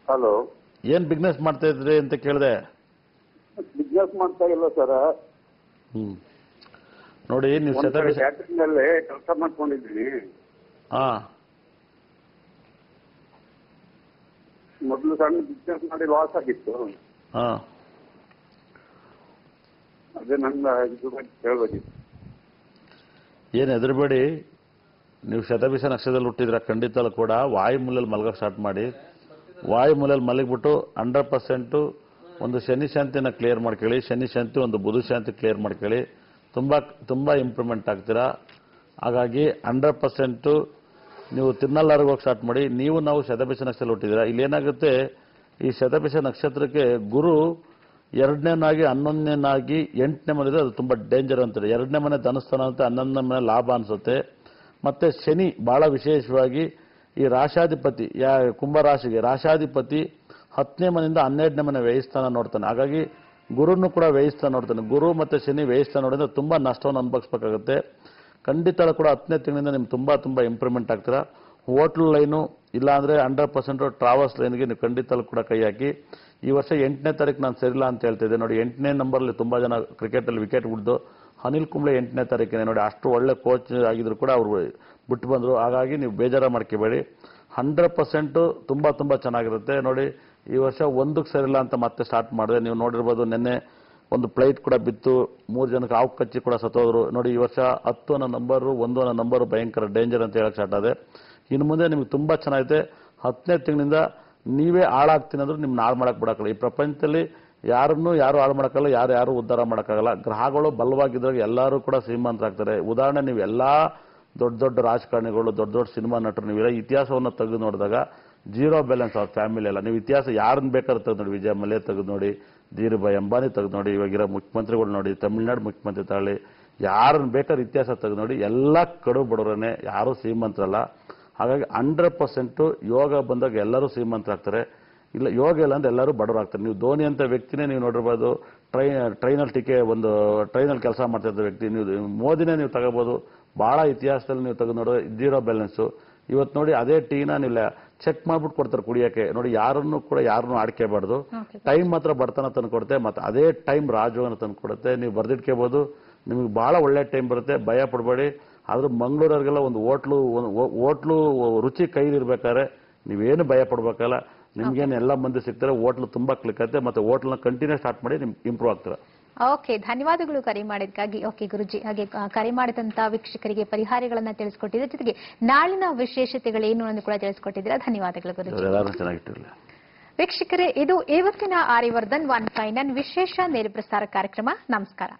ಹಲೋ, ಏನು ಬಿಸ್ನೆಸ್ ಮಾಡ್ತಾ ಇದ್ರಿ ಅಂತ ಕೇಳಿದೆ. ಬಿಸ್ನೆಸ್ ಮಾಡ್ತಾ ಇಲ್ಲ ಸರ್. ನೋಡಿ, ನೀವು ಕ್ಯಾಟರಿಂಗ್ ಅಲ್ಲೇ ಕೆಲಸ ಮಾಡ್ಕೊಂಡಿದ್ದೀನಿ. ಹಾಂ, ಮೊದಲು ಸಣ್ಣ ಬಿಸ್ನೆಸ್ ಮಾಡಿ ಲಾಸ್ ಆಗಿತ್ತು. ಹಾಂ, ಅದೇ ನನ್ನ ಇದು ಕೇಳಬೇಕಿತ್ತು. ಏನು ಹೆದರಬೇಡಿ. ನೀವು ಶತಭಿಷ ನಕ್ಷತ್ರದಲ್ಲಿ ಹುಟ್ಟಿದ್ರೆ ಖಂಡಿತ ಕೂಡ ವಾಯುಮೂಲೆಯಲ್ಲಿ ಮಲಗಕ್ಕೆ ಸ್ಟಾರ್ಟ್ ಮಾಡಿ. ವಾಯುಮೂಲೆಯಲ್ಲಿ ಮಲಗಿಬಿಟ್ಟು 100% ಒಂದು ಶನಿ ಶಾಂತಿನ ಕ್ಲಿಯರ್ ಮಾಡ್ಕೊಳ್ಳಿ. ಶನಿ ಶಾಂತಿ, ಒಂದು ಬುಧ ಶಾಂತಿ ಕ್ಲಿಯರ್ ಮಾಡ್ಕೊಳ್ಳಿ. ತುಂಬ ಇಂಪ್ರೂವ್ಮೆಂಟ್ ಆಗ್ತೀರಾ. ಹಾಗಾಗಿ 100% ನೀವು ತಿರುನಲ್ಲಾರಿಗೆ ಹೋಗಿ ಸ್ಟಾರ್ಟ್ ಮಾಡಿ. ನಾವು ಶತಭಿಷ ನಕ್ಷತ್ರದಲ್ಲಿ ಹುಟ್ಟಿದ್ದೀರಾ. ಇಲ್ಲೇನಾಗುತ್ತೆ, ಈ ಶತಭಿಷ ನಕ್ಷತ್ರಕ್ಕೆ ಗುರು 2ನೇನಾಗಿ 11ನೇನಾಗಿ 8ನೇ ಮನೆ ಇದೆ. ಅದು ತುಂಬ ಡೇಂಜರ್ ಅಂತಾರೆ. 2ನೇ ಮನೆ ಧನಸ್ಥಾನ ಅಂತ, 11ನೇ ಮನೆ ಲಾಭ ಅನಿಸುತ್ತೆ. ಮತ್ತೆ ಶನಿ ಬಹಳ ವಿಶೇಷವಾಗಿ ಈ ರಾಶಾಧಿಪತಿ, ಕುಂಭರಾಶಿಗೆ ರಾಶಾಧಿಪತಿ 10ನೇ ಮನೆಯಿಂದ 12ನೇ ಮನೆ ವ್ಯಯಸ್ಥಾನ ನೋಡ್ತಾನೆ. ಹಾಗಾಗಿ ಗುರುನು ಕೂಡ ವ್ಯಯಸ್ಥಾನ ನೋಡ್ತಾನೆ. ಗುರು ಮತ್ತೆ ಶನಿ ವ್ಯಯಸ್ಥಾನ ನೋಡಿದ್ರೆ ತುಂಬಾ ನಷ್ಟವನ್ನು ಅನುಭವಿಸಬೇಕಾಗುತ್ತೆ. ಖಂಡಿತ ಕೂಡ 10ನೇ ತಿಂಗಳಿಂದ ನಿಮ್ಗೆ ತುಂಬಾ ಇಂಪ್ರೂವ್ಮೆಂಟ್ ಆಗ್ತೀರಾ. ಹೋಟ್ಲ್ ಲೈನು ಇಲ್ಲಾಂದ್ರೆ 100% ಟ್ರಾವೆಲ್ಸ್ ಲೈನ್ಗೆ ನೀವು ಖಂಡಿತ ಕೂಡ ಕೈ ಹಾಕಿ. ಈ ವರ್ಷ 8ನೇ ತಾರೀಕು ನಾನು ಸರಿಲ್ಲ ಅಂತ ಹೇಳ್ತಿದ್ದೆ. ನೋಡಿ, 8ನೇ ನಂಬರ್ಲಿ ತುಂಬಾ ಜನ ಕ್ರಿಕೆಟಲ್ಲಿ ವಿಕೆಟ್ ಬಿಡ್ದು. ಅನಿಲ್ ಕುಂಬ್ಳೆ 8ನೇ ತಾರೀಕಿನೇ ನೋಡಿ, ಅಷ್ಟು ಒಳ್ಳೆ ಕೋಚ್ ಆಗಿದ್ರು ಕೂಡ ಅವರು ಬಿಟ್ಟು ಬಂದರು. ಹಾಗಾಗಿ ನೀವು ಬೇಜಾರ ಮಾಡ್ಕೋಬೇಡಿ. 100% ತುಂಬಾ ಚೆನ್ನಾಗಿರುತ್ತೆ. ನೋಡಿ, ಈ ವರ್ಷ ಒಂದಕ್ಕೆ ಸರಿಲ್ಲ ಅಂತ ಮತ್ತೆ ಸ್ಟಾರ್ಟ್ ಮಾಡಿದೆ. ನೀವು ನೋಡಿರ್ಬೋದು, ನಿನ್ನೆ ಒಂದು ಫ್ಲೈಟ್ ಕೂಡ ಬಿತ್ತು, 3 ಜನಕ್ಕೆ ಹಾವು ಕಚ್ಚಿ ಕೂಡ ಸತ್ತೋದ್ರು. ನೋಡಿ, ಈ ವರ್ಷ 10 ಅನ್ನೋ ನಂಬರು, 1 ಅನ್ನೋ ನಂಬರು ಭಯಂಕರ ಡೇಂಜರ್ ಅಂತ ಹೇಳಕ್ ಸ್ಟಾರ್ಟ್ ಆದೆ. ಇನ್ನು ಮುಂದೆ ನಿಮ್ಗೆ ತುಂಬಾ ಚೆನ್ನಾಗಿದೆ. 10ನೇ ತಿಂಗಳಿಂದ ನೀವೇ ಹಾಳಾಗ್ತೀನಿ ಅಂದ್ರೂ ನಿಮ್ನ ಹಾಳು ಮಾಡಕ್ ಬಿಡಕ್ಕಲ್ಲ. ಈ ಪ್ರಪಂಚದಲ್ಲಿ ಯಾರು ಹಾಳು ಮಾಡಕ್ಕಲ್ಲ, ಯಾರು ಉದ್ಧಾರ ಮಾಡೋಕ್ಕಾಗಲ್ಲ. ಗ್ರಹಗಳು ಬಲವಾಗಿದ್ದಾಗ ಎಲ್ಲರೂ ಕೂಡ ಶ್ರೀಮಂತರಾಗ್ತಾರೆ. ಉದಾಹರಣೆ, ನೀವು ಎಲ್ಲಾ ದೊಡ್ಡ ರಾಜಕಾರಣಿಗಳು, ದೊಡ್ಡ ಸಿನಿಮಾ ನಟರು, ನೀವೆಲ್ಲ ಇತಿಹಾಸವನ್ನು ತೆಗೆದು ನೋಡಿದಾಗ ಜೀರೋ ಬ್ಯಾಲೆನ್ಸ್ ಅವ್ರ ಫ್ಯಾಮಿಲಿ ಎಲ್ಲ. ನೀವು ಇತಿಹಾಸ ಯಾರನ್ನ ಬೇಕಾದ್ರೂ ತೆಗೆದು ನೋಡಿ, ವಿಜಯ ಮಲ್ಯ ತೆಗೆದು ನೋಡಿ, ಧೀರುಭಾಯಿ ಅಂಬಾನಿ ತೆಗೆದು ನೋಡಿ, ಇವಾಗಿರೋ ಮುಖ್ಯಮಂತ್ರಿಗಳು ನೋಡಿ, ತಮಿಳುನಾಡು ಮುಖ್ಯಮಂತ್ರಿ ತಗೊಳ್ಳಿ, ಯಾರನ್ನ ಬೇಕಾದ್ರೆ ಇತಿಹಾಸ ತೆಗೆದು ನೋಡಿ, ಎಲ್ಲ ಕಡು ಬಡವರನ್ನೇ, ಯಾರೂ ಶ್ರೀಮಂತರಲ್ಲ. ಹಾಗಾಗಿ 100% ಯೋಗ ಬಂದಾಗ ಎಲ್ಲರೂ ಶ್ರೀಮಂತರಾಗ್ತಾರೆ. ಇಲ್ಲ, ಯೋಗ ಇಲ್ಲ ಅಂದ್ರೆ ಎಲ್ಲರೂ ಬಡವರಾಗ್ತಾರೆ. ನೀವು ಧೋನಿ ಅಂತ ವ್ಯಕ್ತಿನೇ ನೀವು ನೋಡಿರ್ಬೋದು, ಟ್ರೈನಲ್ಲಿ ಕೆಲಸ ಮಾಡ್ತಾ ಇದ್ದ ವ್ಯಕ್ತಿ. ನೀವು ಮೋದಿನೇ ನೀವು ತಗೋಬಹುದು. ಬಹಳ ಇತಿಹಾಸದಲ್ಲಿ ನೀವು ತೆಗೆದು ನೋಡಿದ್ರೆ ಜೀರೋ ಬ್ಯಾಲೆನ್ಸು. ಇವತ್ತು ನೋಡಿ, ಅದೇ ಟೀನ ನೀವು ಚೆಕ್ ಮಾಡ್ಬಿಟ್ಟು ಕೊಡ್ತಾರೆ ಕುಡಿಯೋಕೆ. ನೋಡಿ, ಯಾರನ್ನು ಆಡ್ಕೋಬಾರ್ದು. ಟೈಮ್ ಮಾತ್ರ ಬಡತನ ತಂದು ಕೊಡುತ್ತೆ, ಮತ್ತೆ ಅದೇ ಟೈಮ್ ರಾಜೋಗನ ತಂದು ಕೊಡುತ್ತೆ. ನೀವು ಬರ್ದಿಟ್ಕೋಬಹುದು. ನಿಮಗೆ ಬಹಳ ಒಳ್ಳೆ ಟೈಮ್ ಬರುತ್ತೆ, ಭಯ ಪಡಬೇಡಿ. ಆದ್ರೂ ಮಂಗಳೂರವ್ರಿಗೆಲ್ಲ ಒಂದು ಹೋಟ್ಲು ರುಚಿ ಕೈಲಿರ್ಬೇಕಾದ್ರೆ ನೀವೇನು ಭಯ ಪಡ್ಬೇಕಲ್ಲ. ನಿಮ್ಗೇನು ಎಲ್ಲ ಮಂದಿ ಸಿಗ್ತಾರೆ. ಹೋಟ್ಲು ತುಂಬಾ ಕ್ಲಿಕ್ ಆಗುತ್ತೆ. ಮತ್ತೆ ಹೋಟ್ಲನ್ನ ಕಂಟಿನ್ಯೂ ಸ್ಟಾರ್ಟ್ ಮಾಡಿ ನಿಮ್ಗೆ ಇಂಪ್ರೂವ್ ಆಗ್ತಾರೆ. ಓಕೆ, ಧನ್ಯವಾದಗಳು ಕರೆ ಮಾಡಿದ್ದಕ್ಕಾಗಿ. ಓಕೆ ಗುರುಜಿ, ಹಾಗೆ ಕರೆ ಮಾಡಿದಂತ ವೀಕ್ಷಕರಿಗೆ ಪರಿಹಾರಗಳನ್ನ ತಿಳಿಸ್ಕೊಟ್ಟಿದ್ರೆ, ಜೊತೆಗೆ ನಾಳಿನ ವಿಶೇಷತೆಗಳೇನು ಅಂತ ಕೂಡ ತಿಳಿಸ್ಕೊಟ್ಟಿದ್ದೀರಾ. ಧನ್ಯವಾದಗಳು ಗುರುಜಿ. ಎಲ್ಲರೂ ಚೆನ್ನಾಗಿಟ್ಟಿರಲಿ. ವೀಕ್ಷಕರೇ, ಇದು ಇವತ್ತಿನ ಆರ್ಯವರ್ಧನ್ 159 ವಿಶೇಷ ನೇರ ಪ್ರಸಾರ ಕಾರ್ಯಕ್ರಮ. ನಮಸ್ಕಾರ.